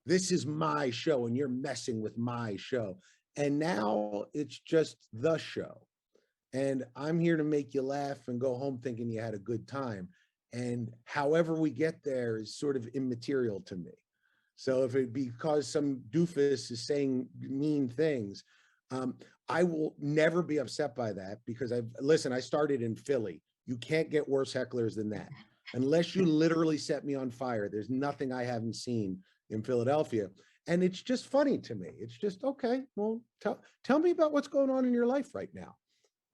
This is my show, and you're messing with my show. And now it's just the show. And I'm here to make you laugh and go home thinking you had a good time. And however we get there is sort of immaterial to me. So if it because some doofus is saying mean things, I will never be upset by that because I started in Philly. You can't get worse hecklers than that. Unless you literally set me on fire, there's nothing I haven't seen in Philadelphia. And it's just funny to me. It's just, okay, well, tell me about what's going on in your life right now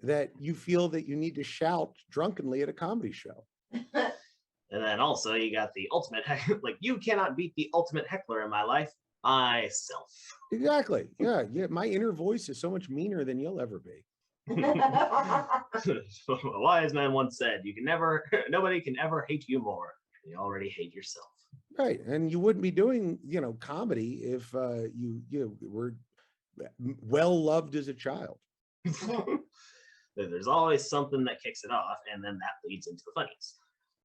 that you feel that you need to shout drunkenly at a comedy show. And then also you got the ultimate heckler. Like, you cannot beat the ultimate heckler in my life, myself. Exactly. Yeah. My inner voice is so much meaner than you'll ever be. A wise man once said, nobody can ever hate you more than you already hate yourself. Right. And you wouldn't be doing, comedy if you were well loved as a child. There's always something that kicks it off, and then that leads into the funnies.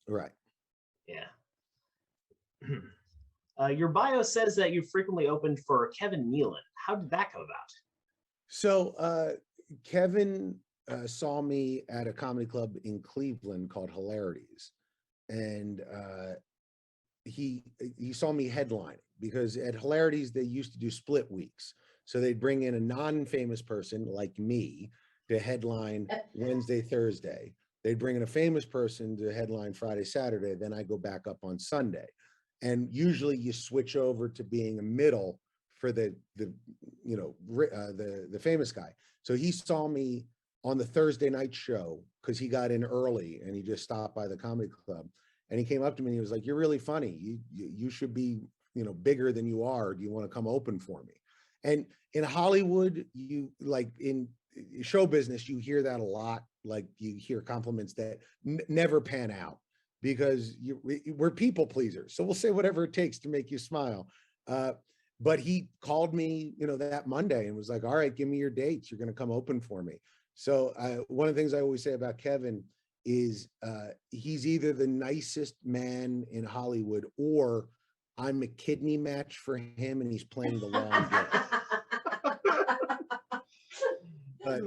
Right. Yeah. Your bio says that you frequently opened for Kevin Nealon. How did that come about? So Kevin saw me at a comedy club in Cleveland called Hilarities, and he saw me headlining because at Hilarities they used to do split weeks. So they'd bring in a non-famous person like me to headline Wednesday, Thursday. They'd bring in a famous person to headline Friday, Saturday. Then I go back up on Sunday. And usually you switch over to being a middle for the famous guy. So he saw me on the Thursday night show because he got in early and he just stopped by the comedy club. And he came up to me and he was like, "You're really funny. You should be, bigger than you are. Do you want to come open for me?" And in Hollywood, you like in show business, you hear that a lot. Like you hear compliments that never pan out because we're people pleasers. So we'll say whatever it takes to make you smile. But he called me, that Monday and was like, "All right, give me your dates. You're going to come open for me." So one of the things I always say about Kevin is he's either the nicest man in Hollywood or I'm a kidney match for him and he's playing the long game. But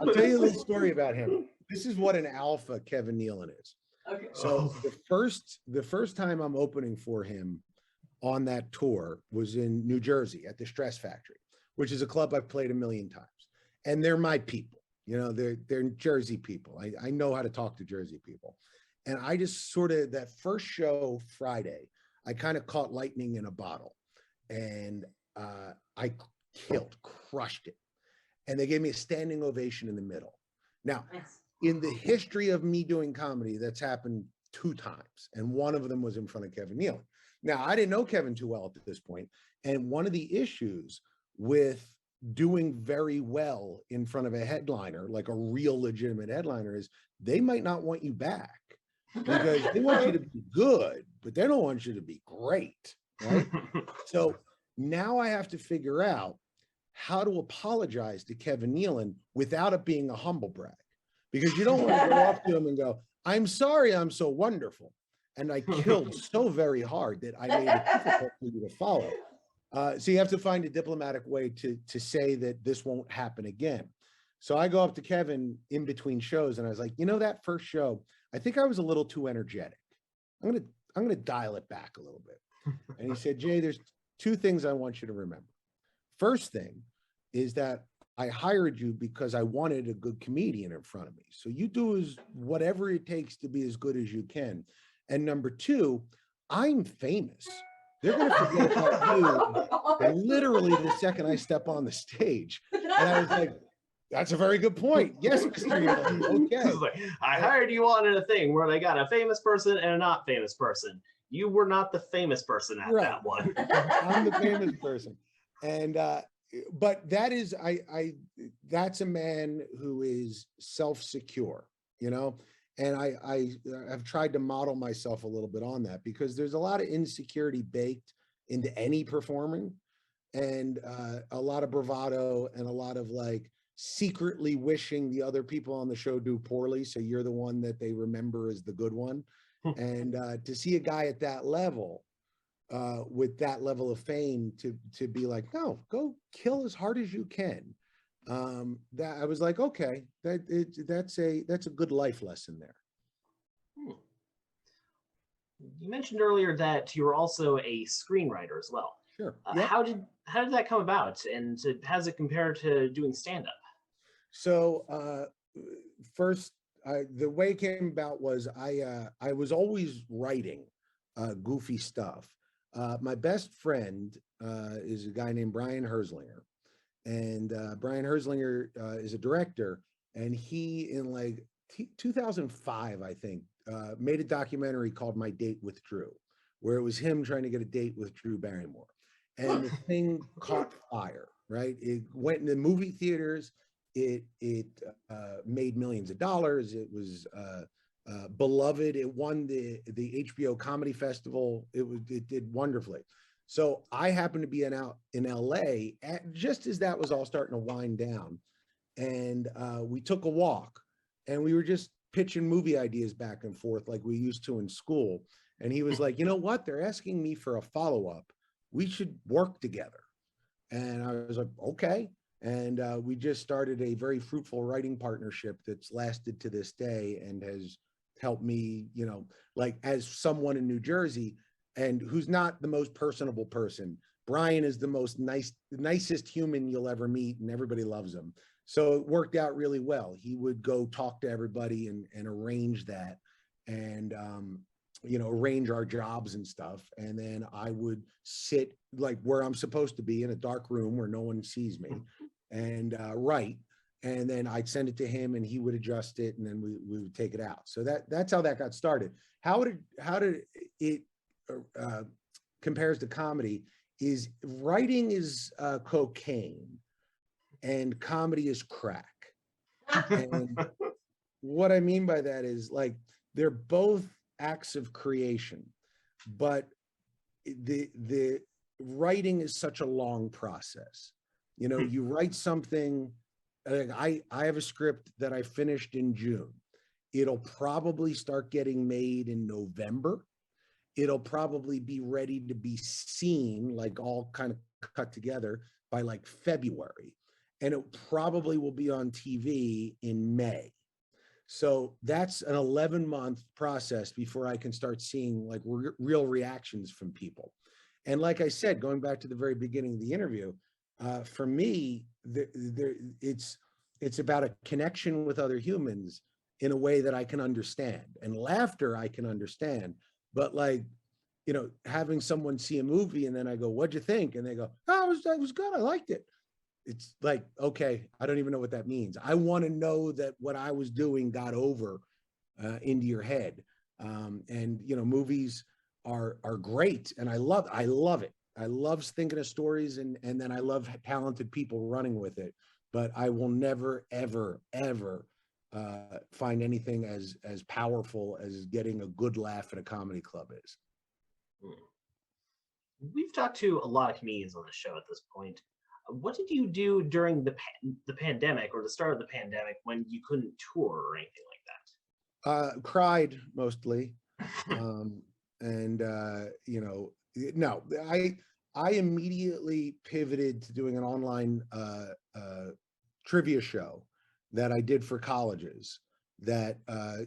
I'll tell you a little story about him. This is what an alpha Kevin Nealon is. Okay. So the first time I'm opening for him on that tour was in New Jersey at the Stress Factory, which is a club I've played a million times. And they're my people, they're Jersey people. I know how to talk to Jersey people. And I just sort of, that first show Friday, I kind of caught lightning in a bottle and I crushed it. And they gave me a standing ovation in the middle. Now, in the history of me doing comedy, that's happened 2 times. And one of them was in front of Kevin Nealon. Now, I didn't know Kevin too well at this point. And one of the issues with doing very well in front of a headliner, like a real legitimate headliner, is they might not want you back because they want you to be good, but they don't want you to be great, right? So now I have to figure out how to apologize to Kevin Nealon without it being a humble brag, because you don't want to go up to him and go, "I'm sorry, I'm so wonderful." And I killed so very hard that I made it difficult for you to follow. So you have to find a diplomatic way to say that this won't happen again. So I go up to Kevin in between shows and I was like, that first show, I think I was a little too energetic. I'm gonna dial it back a little bit. And he said, "Jay, there's 2 things I want you to remember. First thing is that I hired you because I wanted a good comedian in front of me. So you do whatever it takes to be as good as you can. And number 2, I'm famous. They're going to forget about you literally the second I step on the stage." And I was like, "That's a very good point. Yes, Mr. Nealon. Okay." Like, I hired you on a thing where they got a famous person and a not famous person. You were not the famous person at that one. I'm the famous person. And but that is that's a man who is self-secure, and I have tried to model myself a little bit on that because there's a lot of insecurity baked into any performing, and a lot of bravado and a lot of like secretly wishing the other people on the show do poorly so you're the one that they remember as the good one. And to see a guy at that level with that level of fame to be like, "No, go kill as hard as you can." That I was like, okay, that's a good life lesson there. You mentioned earlier that you were also a screenwriter as well. Sure. How did that come about, and how does it compare to doing stand-up? So first, the way it came about was I was always writing goofy stuff. My best friend is a guy named Brian Herzlinger. And Brian Herzlinger is a director, and he in like 2005, I think, made a documentary called My Date with Drew, where it was him trying to get a date with Drew Barrymore. And the thing caught fire, right? It went in the movie theaters. it made millions of dollars. It was beloved. It won the HBO Comedy Festival. It did wonderfully. So I happened to be out in LA just as that was all starting to wind down, and we took a walk, and we were just pitching movie ideas back and forth like we used to in school. And he was like, you know what? They're asking me for a follow-up. We should work together. And I was like, okay. And we just started a very fruitful writing partnership that's lasted to this day and has helped me, you know, like as someone in New Jersey and who's not the most personable person. Brian is the nicest human you'll ever meet, and everybody loves him. So it worked out really well. He would go talk to everybody and arrange that, and you know, arrange our jobs and stuff. And then I would sit like where I'm supposed to be in a dark room where no one sees me, and write. And then I'd send it to him, and he would adjust it, and then we would take it out. So that's how that got started. How did it compares to comedy is writing is cocaine and comedy is crack. And what I mean by that is, like, they're both acts of creation, but the writing is such a long process. You know, you write something, I have a script that I finished in June. It'll probably start getting made in November. It'll probably be ready to be seen, like all kind of cut together, by like February. And it probably will be on TV in May. So that's an 11-month process before I can start seeing like real reactions from people. And like I said, going back to the very beginning of the interview, for me, it's about a connection with other humans in a way that I can understand. And laughter I can understand. But like, you know, having someone see a movie and then I go, "What'd you think?" And they go, "Oh, it was good. I liked it." It's like, okay, I don't even know what that means. I want to know that what I was doing got over into your head. And you know, movies are great, and I love it. I love thinking of stories, and then I love talented people running with it. But I will never, ever, ever find anything as powerful as getting a good laugh at a comedy club is. We've talked to a lot of comedians on the show at this point. What did you do during the pandemic or the start of the pandemic when you couldn't tour or anything like that? Cried mostly. And you know, no, I immediately pivoted to doing an online trivia show that I did for colleges that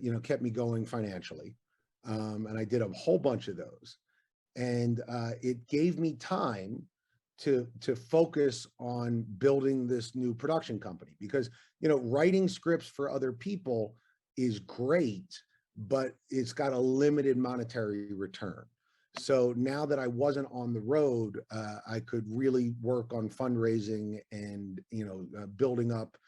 you know, kept me going financially. And I did a whole bunch of those. And it gave me time to focus on building this new production company, because, you know, writing scripts for other people is great, but it's got a limited monetary return. So now that I wasn't on the road, I could really work on fundraising and, you know, building up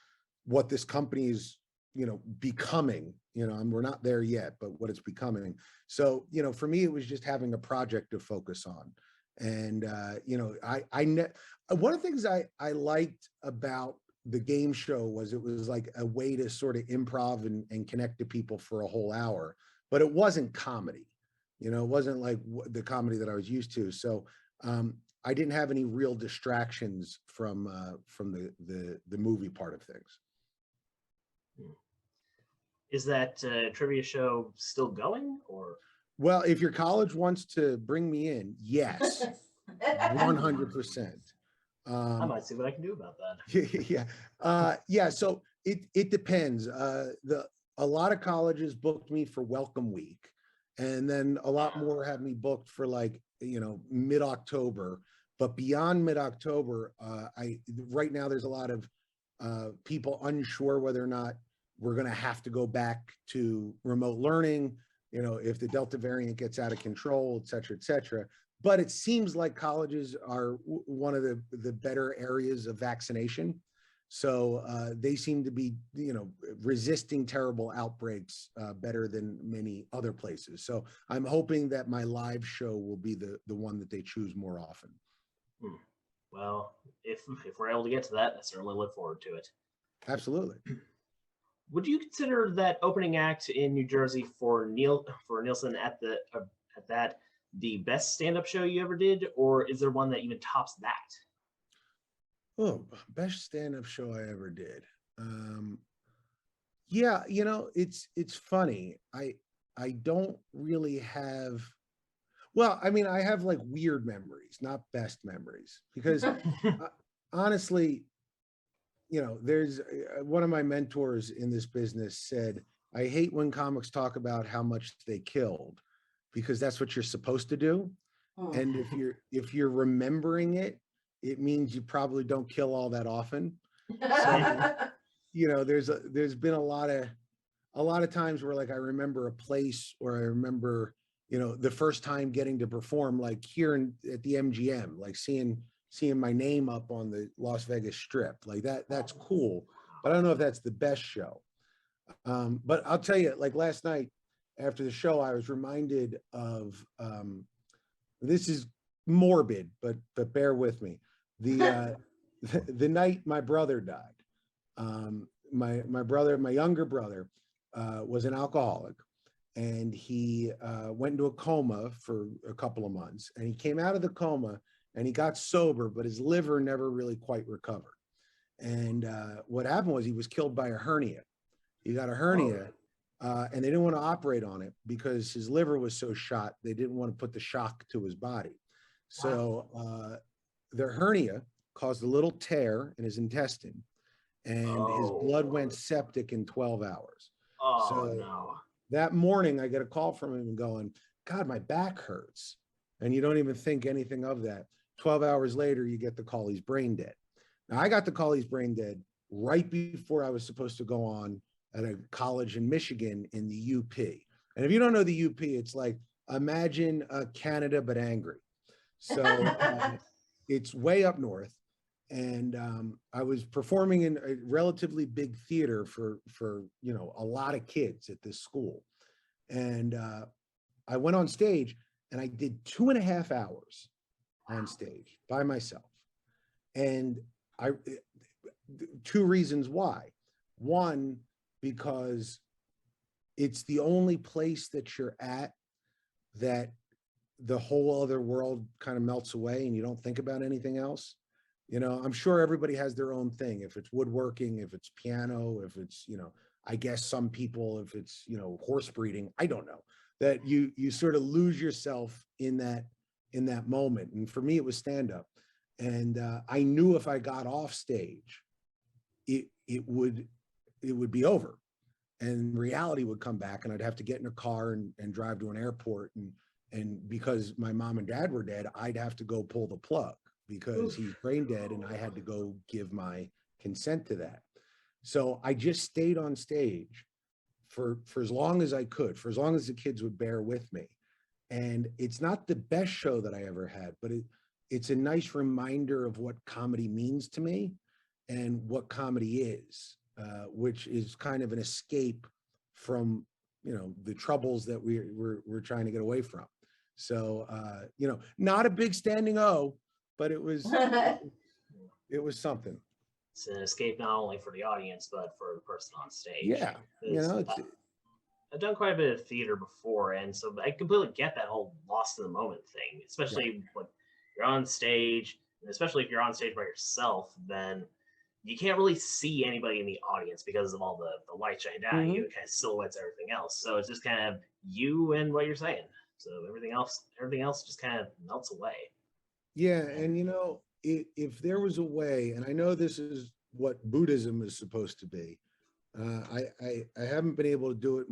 what this company is, you know, becoming. You know, we're not there yet, but what it's becoming. So, you know, for me, it was just having a project to focus on. And, you know, one of the things I liked about the game show was it was like a way to sort of improv and connect to people for a whole hour, but it wasn't comedy. You know, it wasn't like the comedy that I was used to. So I didn't have any real distractions from the movie part of things. Is that trivia show still going, or? Well, if your college wants to bring me in, yes, 100%. I might see what I can do about that. Yeah, yeah. So it depends. A lot of colleges booked me for Welcome Week, and then a lot more have me booked for, like, you know, mid-October. But beyond mid-October, right now there's a lot of people unsure whether or not we're going to have to go back to remote learning, you know, if the Delta variant gets out of control, et cetera, et cetera. But it seems like colleges are one of the better areas of vaccination. So they seem to be, you know, resisting terrible outbreaks better than many other places. So I'm hoping that my live show will be the one that they choose more often. Well, if we're able to get to that, I certainly look forward to it. Absolutely. Would you consider that opening act in New Jersey for Nielsen at that the best stand-up show you ever did, or is there one that even tops that? Oh, best stand-up show I ever did. Yeah, it's funny. I don't really have. Well, I mean, I have like weird memories, not best memories, because honestly, there's one of my mentors in this business said, I hate when comics talk about how much they killed, because that's what you're supposed to do. And if you're remembering it, it means you probably don't kill all that often. So, there's been a lot of times where like I remember a place, or I remember, the first time getting to perform, like here at the MGM, like seeing my name up on the Las Vegas Strip, like that's cool. But I don't know if that's the best show. But I'll tell you, like last night after the show, I was reminded of, this is morbid, but bear with me. The the night my brother died, my younger brother was an alcoholic, and he went into a coma for a couple of months, and he came out of the coma and he got sober, but his liver never really quite recovered. And what happened was he was killed by a hernia. He got a hernia, and they didn't want to operate on it because his liver was so shot, they didn't want to put the shock to his body. So the hernia caused a little tear in his intestine, and his blood went septic in 12 hours. So that morning I get a call from him going, God, my back hurts. And you don't even think anything of that. 12 hours later, you get the call he's brain dead. Now, I got the call he's brain dead right before I was supposed to go on at a college in Michigan in the UP. And if you don't know the UP, it's like, imagine Canada, but angry. So it's way up north. And I was performing in a relatively big theater for a lot of kids at this school. And I went on stage and I did 2.5 hours on stage by myself. And two reasons why. One, because it's the only place that you're at that the whole other world kind of melts away and you don't think about anything else. I'm sure everybody has their own thing. If it's woodworking, if it's piano, if it's, I guess some people, if it's, horse breeding, I don't know, that you sort of lose yourself in that moment. And for me, it was stand-up. And I knew if I got off stage, it would be over, and reality would come back, and I'd have to get in a car and drive to an airport. And because my mom and dad were dead, I'd have to go pull the plug because he's brain dead, and I had to go give my consent to that. So I just stayed on stage for as long as I could, for as long as the kids would bear with me. And it's not the best show that I ever had, but it's a nice reminder of what comedy means to me and what comedy is, which is kind of an escape from, the troubles that we're trying to get away from. So, not a big standing O, but it was something. It's an escape not only for the audience, but for the person on stage. Yeah, I've done quite a bit of theater before, and so I completely get that whole lost in the moment thing, especially when you're on stage, and especially if you're on stage by yourself, then you can't really see anybody in the audience because of all the light shining down at you. It kind of silhouettes everything else. So it's just kind of you and what you're saying. So everything else just kind of melts away. Yeah, and if there was a way, and I know this is what Buddhism is supposed to be, I haven't been able to do it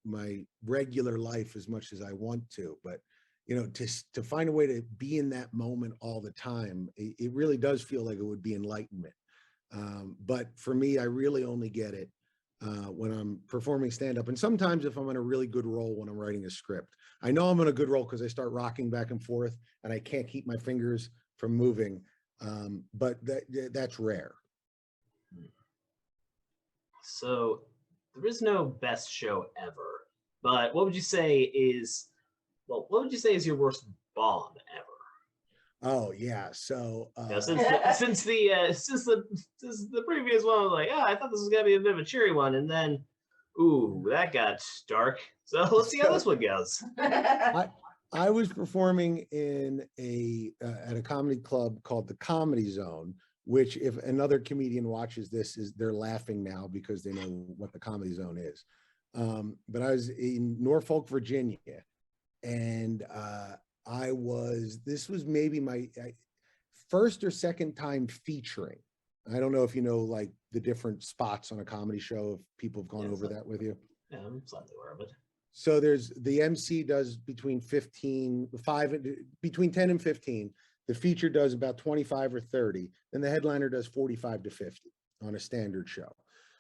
my regular life as much as I want to, but to find a way to be in that moment all the time, it really does feel like it would be enlightenment. But for me, I really only get it when I'm performing stand-up, and sometimes if I'm in a really good role when I'm writing a script. I know I'm in a good role because I start rocking back and forth and I can't keep my fingers from moving, but that's rare. So there is no best show ever, but what would you say is your worst bomb ever? Oh yeah. So Yeah, since the previous one was like, I thought this was gonna be a bit of a cheery one, and then, ooh, that got dark. So let's see how this one goes. I was performing in at a comedy club called the Comedy Zone, which if another comedian watches this, is they're laughing now because they know what the Comedy Zone is. But I was in Norfolk, Virginia, and this was maybe my first or second time featuring. I don't know if you know like the different spots on a comedy show, if people have gone over that with you. Yeah, I'm slightly aware of it. So there's the MC does between 10 and 15. The feature does about 25 or 30. Then the headliner does 45 to 50 on a standard show.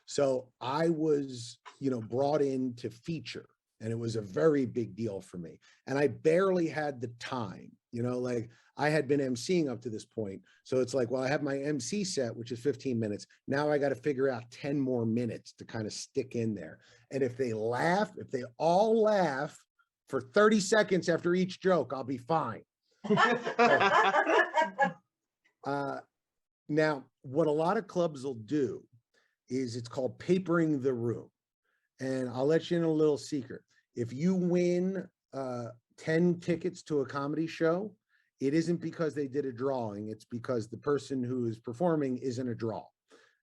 So I was, brought in to feature, and it was a very big deal for me. And I barely had the time, like I had been MCing up to this point. So it's like, well, I have my MC set, which is 15 minutes. Now I got to figure out 10 more minutes to kind of stick in there. And if they all laugh for 30 seconds after each joke, I'll be fine. Now, what a lot of clubs will do is it's called papering the room. And I'll let you in a little secret. If you win 10 tickets to a comedy show, it isn't because they did a drawing. It's because the person who is performing isn't a draw.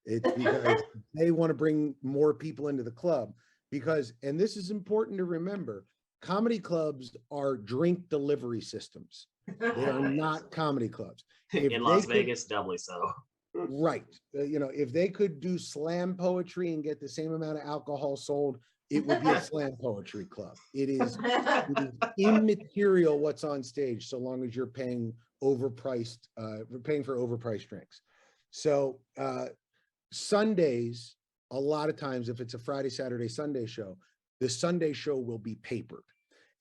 It's because they want to bring more people into the club. And this is important to remember, comedy clubs are drink delivery systems. They are not comedy clubs. In Las Vegas, doubly so. Right. If they could do slam poetry and get the same amount of alcohol sold, it would be a slam poetry club. It is immaterial what's on stage, so long as you're paying for overpriced drinks. So Sundays, a lot of times, if it's a Friday, Saturday, Sunday show, the Sunday show will be papered.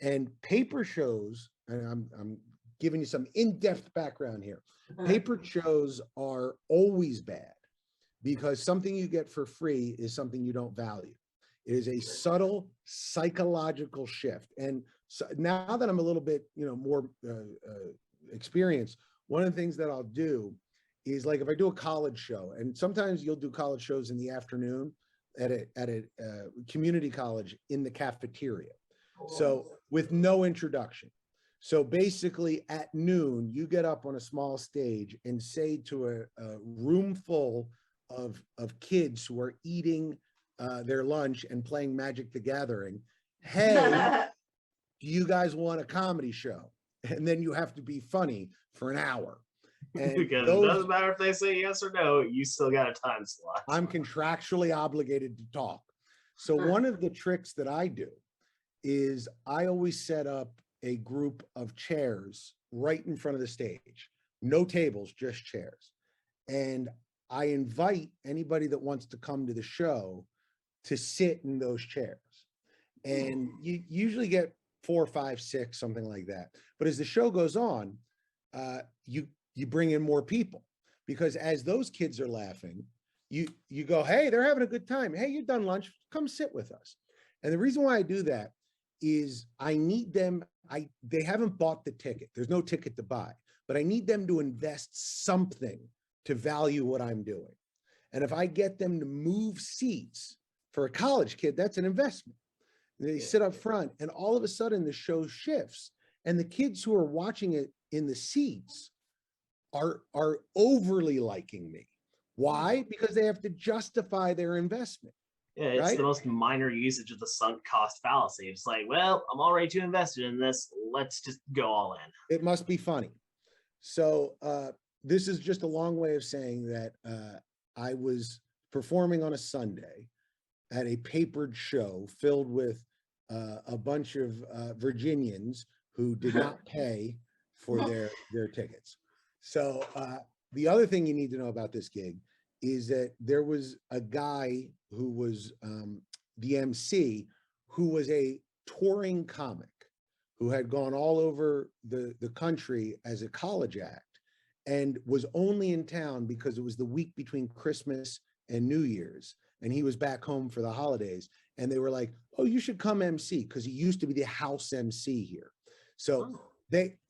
And paper shows, and I'm giving you some in-depth background here. Papered shows are always bad because something you get for free is something you don't value. It is a subtle psychological shift. And so now that I'm a little bit, more experienced, one of the things that I'll do is, like, if I do a college show, and sometimes you'll do college shows in the afternoon at a community college in the cafeteria. So with no introduction. So basically at noon, you get up on a small stage and say to a room full of kids who are eating their lunch and playing Magic the Gathering, hey, do you guys want a comedy show? And then you have to be funny for an hour. And because it doesn't matter if they say yes or no, you still got a time slot. I'm contractually obligated to talk. So one of the tricks that I do is I always set up a group of chairs right in front of the stage. No tables, just chairs. And I invite anybody that wants to come to the show to sit in those chairs. And you usually get 4, 5, 6, something like that. But as the show goes on, you bring in more people, because as those kids are laughing, you go, hey, they're having a good time. Hey, you're done lunch, come sit with us. And the reason why I do that is I need them, they haven't bought the ticket. There's no ticket to buy, but I need them to invest something to value what I'm doing. And if I get them to move seats, for a college kid, that's an investment. They sit up front, and all of a sudden the show shifts, and the kids who are watching it in the seats are overly liking me. Why? Because they have to justify their investment. Yeah, it's right? The most minor usage of the sunk cost fallacy. It's like, well, I'm already too invested in this. Let's just go all in. It must be funny. So this is just a long way of saying that I was performing on a Sunday at a papered show filled with a bunch of Virginians who did not pay for their tickets. So the other thing you need to know about this gig is that there was a guy who was the MC, who was a touring comic who had gone all over the country as a college act and was only in town because it was the week between Christmas and New Year's. And he was back home for the holidays. And they were like, oh, you should come MC, because he used to be the house MC here. So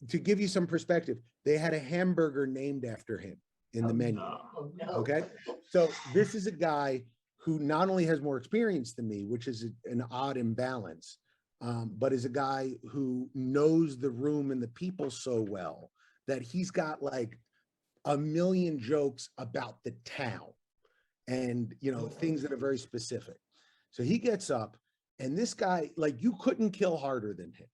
to give you some perspective, they had a hamburger named after him in the menu. Oh, no. Okay. So this is a guy who not only has more experience than me, which is an odd imbalance, but is a guy who knows the room and the people so well that he's got like a million jokes about the town and, you know, things that are very specific. So he gets up, and this guy, like, you couldn't kill harder than him.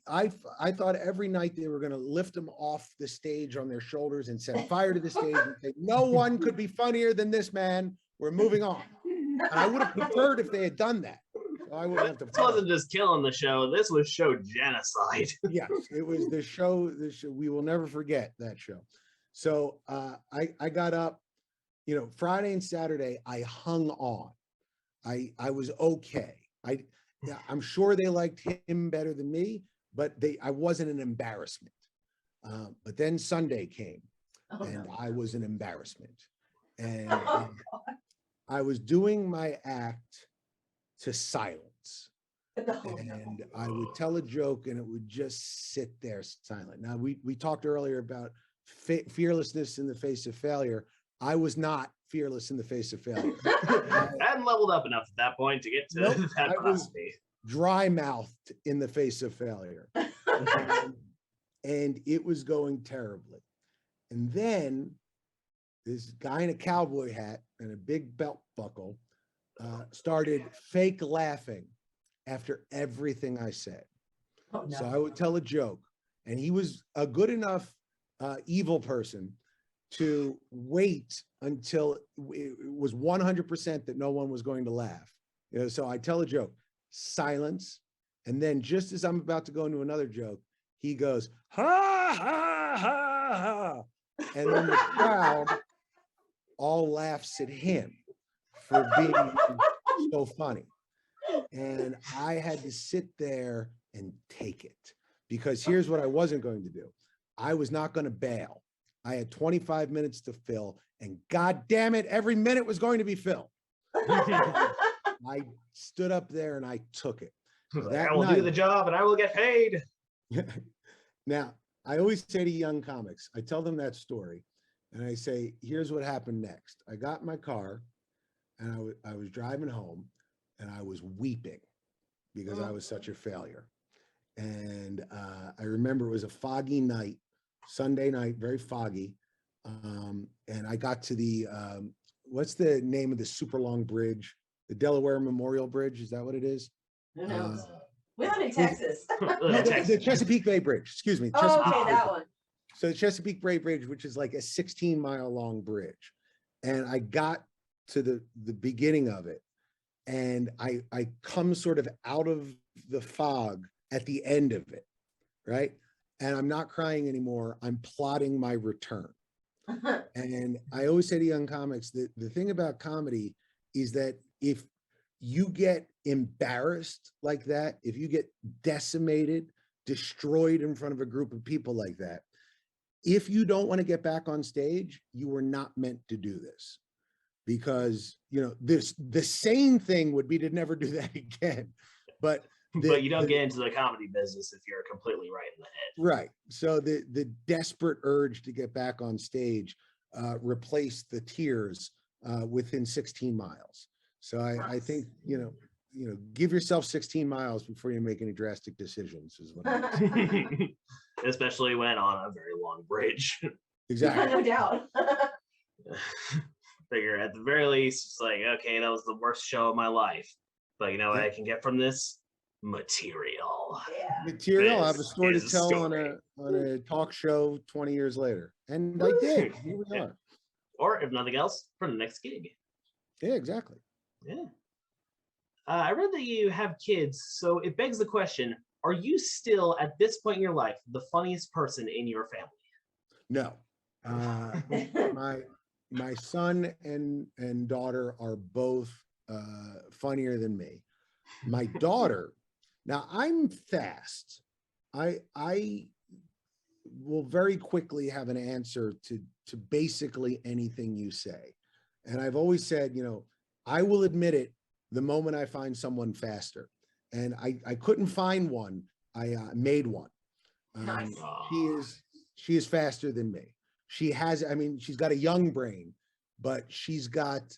I thought every night they were going to lift him off the stage on their shoulders and set fire to the stage and say, no one could be funnier than this man. We're moving on. And I would have preferred if they had done that. So I wouldn't have to. This wasn't just killing the show. This was show genocide. Yes, it was the show. We will never forget that show. So I got up, you know, Friday and Saturday, I hung on. I was okay. I'm sure they liked him better than me, but I wasn't an embarrassment. But then Sunday came, and I was an embarrassment. And I was doing my act to silence. And I would tell a joke, and it would just sit there silent. Now, we talked earlier about fearlessness in the face of failure. I was not fearless in the face of failure. I hadn't leveled up enough at that point to get to that I was philosophy. dry-mouthed in the face of failure. And it was going terribly. And then this guy in a cowboy hat and a big belt buckle started fake laughing after everything I said. Oh, no. So I would tell a joke, and he was a good enough evil person to wait until it was 100% that no one was going to laugh. You know, so I tell a joke, silence, and then just as I'm about to go into another joke, he goes, ha, ha, ha, ha. And then the crowd all laughs at him for being so funny. And I had to sit there and take it, because here's what I wasn't going to do. I was not going to bail. I had 25 minutes to fill, and God damn it, every minute was going to be filled. I stood up there and I took it. So I will do the job and I will get paid. Now, I always say to young comics, I tell them that story, and I say, here's what happened next. I got in my car, and I was driving home, and I was weeping because I was such a failure. And I remember it was a foggy night, Sunday night, very foggy. And I got to the, what's the name of the super long bridge? The Delaware Memorial Bridge, is that what it is? Who knows? We live in Texas. The Chesapeake Bay Bridge, excuse me. Oh, Chesapeake okay, Bay that Bridge. one. So the Chesapeake Bay Bridge, which is like a 16-mile long bridge. And I got to the beginning of it, and I come sort of out of the fog at the end of it, right? And I'm not crying anymore. I'm plotting my return. And I always say to young comics that the thing about comedy is that if you get embarrassed like that, if you get decimated, destroyed in front of a group of people like that, if you don't want to get back on stage, you were not meant to do this. Because, you know, the sane thing would be to never do that again. But you don't get into the comedy business if you're completely right in the head. Right. So the desperate urge to get back on stage replaced the tears within 16 miles. So I think, you know, give yourself 16 miles before you make any drastic decisions is what I say. Especially when on a very long bridge. Exactly. No doubt. Figure at the very least, it's like, okay, that was the worst show of my life. But you know what I can get from this? Material. Yeah. Material. I have a This story is to a tell story. on a talk show 20 years later. And I did. Here we are. Or if nothing else, for the next gig. Yeah, exactly. Yeah. I read that you have kids, so it begs the question, are you still, at this point in your life, the funniest person in your family? No. My son and daughter are both funnier than me. My daughter, now I'm fast. I will very quickly have an answer to basically anything you say. And I've always said, you know, I will admit it the moment I find someone faster. And I couldn't find one. I made one. Nice. She is faster than me. She has, I mean, she's got a young brain, but she's got,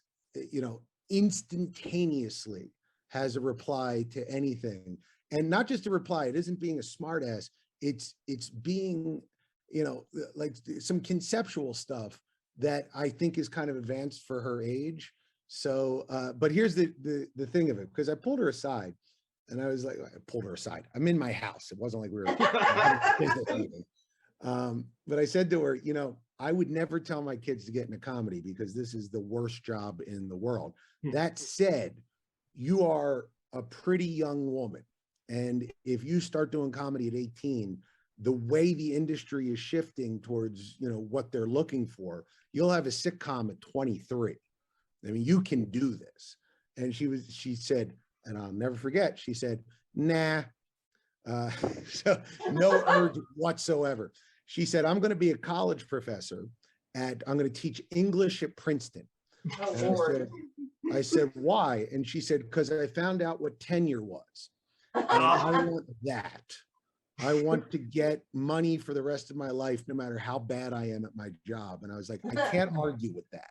you know, instantaneously has a reply to anything. And not just a reply, it isn't being a smartass, it's being, you know, like some conceptual stuff that I think is kind of advanced for her age. So, but here's the thing of it, because I pulled her aside and I was like, I pulled her aside. I'm in my house. It wasn't like we were, but I said to her, you know, I would never tell my kids to get into comedy because this is the worst job in the world. That said, you are a pretty young woman. And if you start doing comedy at 18, the way the industry is shifting towards, you know, what they're looking for, you'll have a sitcom at 23. I mean, you can do this. And she said, and I'll never forget, she said, nah. So no urge whatsoever. She said, I'm going to be a college professor I'm going to teach English at Princeton. Oh, And Lord. I said, why? And she said, because I found out what tenure was. And I want that. I want to get money for the rest of my life, no matter how bad I am at my job. And I was like, I can't argue with that.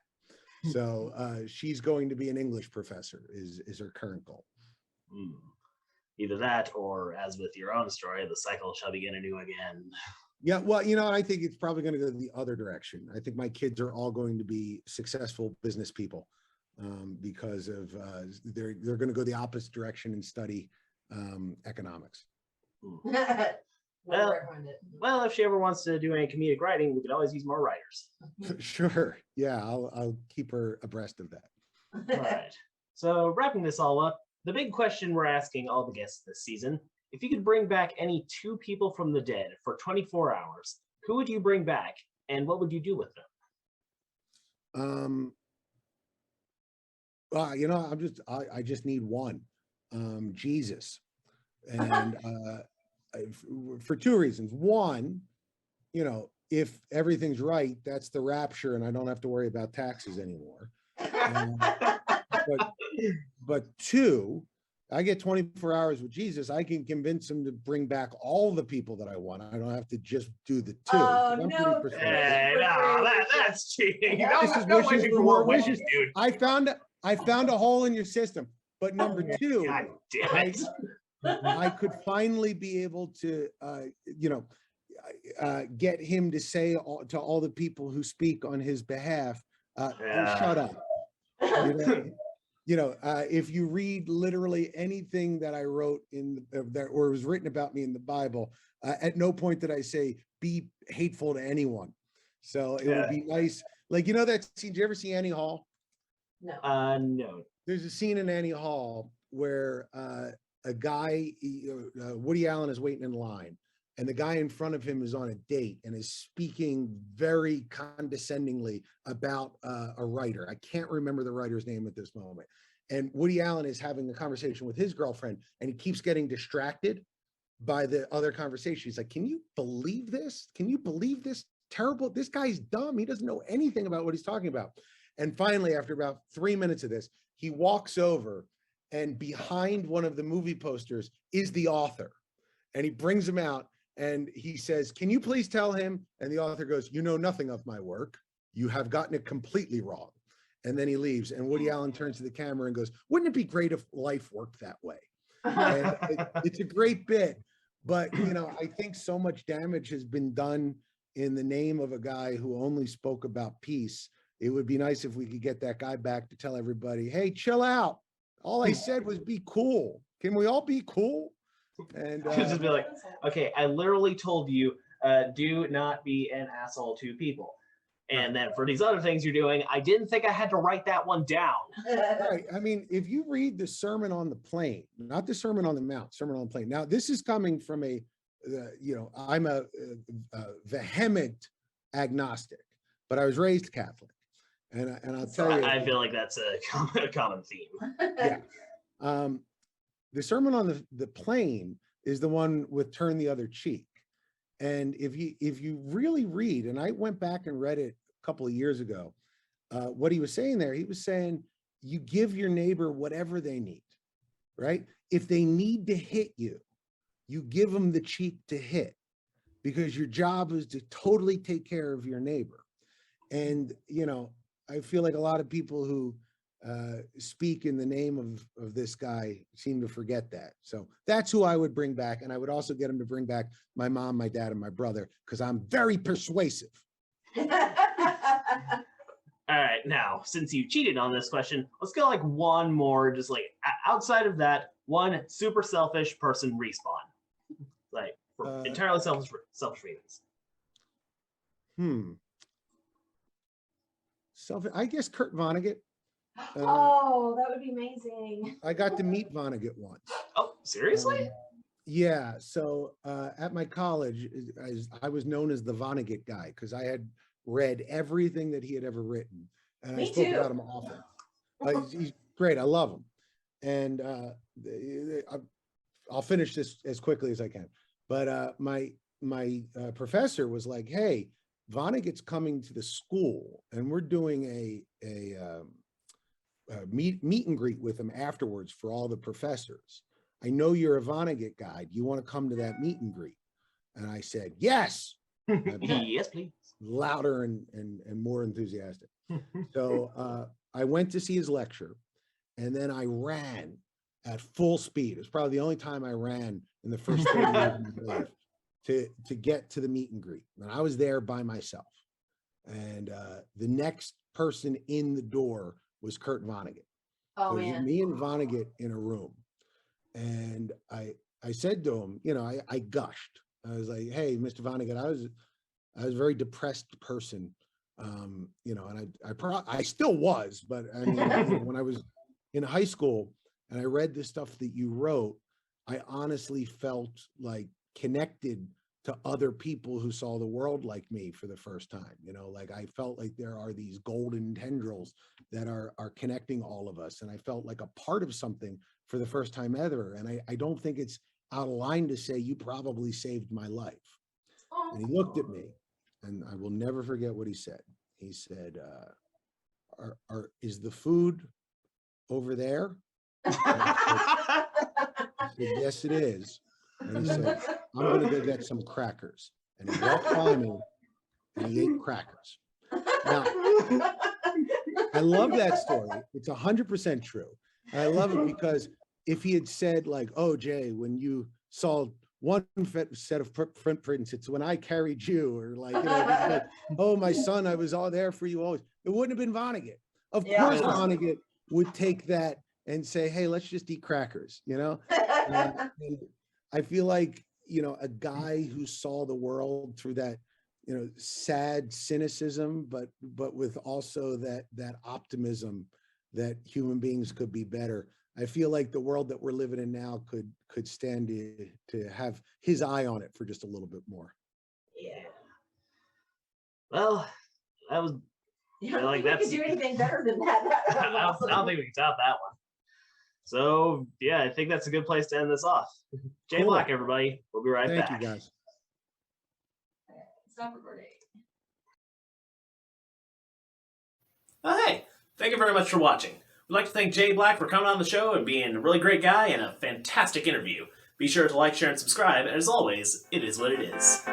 So she's going to be an English professor is her current goal. Either that, or as with your own story, the cycle shall begin anew again. Yeah, well, you know, I think it's probably going to go the other direction. I think my kids are all going to be successful business people because of they're going to go the opposite direction and study economics. Well, if she ever wants to do any comedic writing, we could always use more writers. Sure. Yeah, I'll keep her abreast of that. All right. So wrapping this all up, the big question we're asking all the guests this season: if you could bring back any two people from the dead for 24 hours, who would you bring back, and what would you do with them? You know, I just need one, Jesus, and for two reasons. One, you know, if everything's right, that's the rapture, and I don't have to worry about taxes anymore. But two, I get 24 hours with Jesus. I can convince him to bring back all the people that I want. I don't have to just do the two. Oh, no. Hey, no, that's cheating. This is wishes for more wishes, dude. I found a hole in your system. But number two, God damn it. I could finally be able to, you know, get him to say to all the people who speak on his behalf, shut up. You know, if you read literally anything that I wrote or was written about me in the Bible, at no point did I say be hateful to anyone. So it would be nice. Like, you know that scene? Did you ever see Annie Hall? No. No. There's a scene in Annie Hall where a guy, Woody Allen, is waiting in line, and the guy in front of him is on a date and is speaking very condescendingly about a writer. I can't remember the writer's name at this moment. And Woody Allen is having a conversation with his girlfriend, and he keeps getting distracted by the other conversation. He's like, can you believe this? Can you believe this? Terrible. This guy's dumb. He doesn't know anything about what he's talking about. And finally, after about 3 minutes of this, he walks over, and behind one of the movie posters is the author. And he brings him out and he says, can you please tell him? And the author goes, you know nothing of my work. You have gotten it completely wrong. And then he leaves. And Woody Allen turns to the camera and goes, wouldn't it be great if life worked that way? And it's a great bit. But, you know, I think so much damage has been done in the name of a guy who only spoke about peace. It would be nice if we could get that guy back to tell everybody, hey, chill out. All I said was be cool. Can we all be cool? And just be like, okay, I literally told you, do not be an asshole to people. And then for these other things you're doing, I didn't think I had to write that one down. Right. I mean, if you read the Sermon on the Plain, not the Sermon on the Mount, Sermon on the Plain. Now, this is coming from you know, I'm a vehement agnostic, but I was raised Catholic. And I'll tell you, I feel like that's a common theme. Yeah. The Sermon on the Plain is the one with turn the other cheek. And if you really read, and I went back and read it a couple of years ago, what he was saying there, he was saying, you give your neighbor whatever they need, right? If they need to hit you, you give them the cheek to hit. because your job is to totally take care of your neighbor. And, you know, I feel like a lot of people who speak in the name of this guy seem to forget that. So that's who I would bring back. And I would also get him to bring back my mom, my dad, and my brother, because I'm very persuasive. All right, now, since you cheated on this question, let's go like one more, just like outside of that, one super selfish person respawn. Like, for entirely selfish reasons. I guess Kurt Vonnegut. Oh, that would be amazing. I got to meet Vonnegut once. Oh, seriously? Yeah. So at my college, I was known as the Vonnegut guy because I had read everything that he had ever written. And I spoke about him often. He's great. I love him. And I'll finish this as quickly as I can. But my professor was like, hey, Vonnegut's coming to the school and we're doing a meet and greet with him afterwards for all the professors. I know you're a Vonnegut guy. Do you want to come to that meet and greet? And I said, yes. Yes, please. Louder and more enthusiastic. So I went to see his lecture and then I ran at full speed. It was probably the only time I ran in the first 30 years of my life to get to the meet and greet. And I was there by myself. And the next person in the door was Kurt Vonnegut. Oh, So it was man. me and Vonnegut in a room. And I said to him, you know, I gushed. I was like, hey, Mr. Vonnegut, I was a very depressed person, you know, and I still was, but I mean, you know, when I was in high school and I read the stuff that you wrote, I honestly felt like connected to other people who saw the world like me for the first time. You know, like I felt like there are these golden tendrils that are connecting all of us. And I felt like a part of something for the first time ever. And I don't think it's out of line to say you probably saved my life. And he looked at me and I will never forget what he said. He said, is the food over there? I said, yes, it is. And he said, I'm going to go get some crackers. And he walked by me and he ate crackers. Now, I love that story. It's 100% true. And I love it because if he had said like, oh, Jay, when you saw one set of footprints, it's when I carried you, or like, you know, like, oh, my son, I was all there for you always. It wouldn't have been Vonnegut. Of course, Vonnegut would take that and say, hey, let's just eat crackers, you know? And I feel like, you know, a guy who saw the world through that, you know, sad cynicism, but with also that optimism that human beings could be better. I feel like the world that we're living in now could stand to have his eye on it for just a little bit more. Yeah. Well, that was. Yeah, I like don't think we could do anything better than that. I don't think we can top that one. So yeah, I think that's a good place to end this off. Jay Cool. Black, everybody. We'll be right back. Thank you, guys. Stop recording. Oh, hey, thank you very much for watching. We'd like to thank Jay Black for coming on the show and being a really great guy and a fantastic interview. Be sure to like, share, and subscribe, and as always, it is what it is.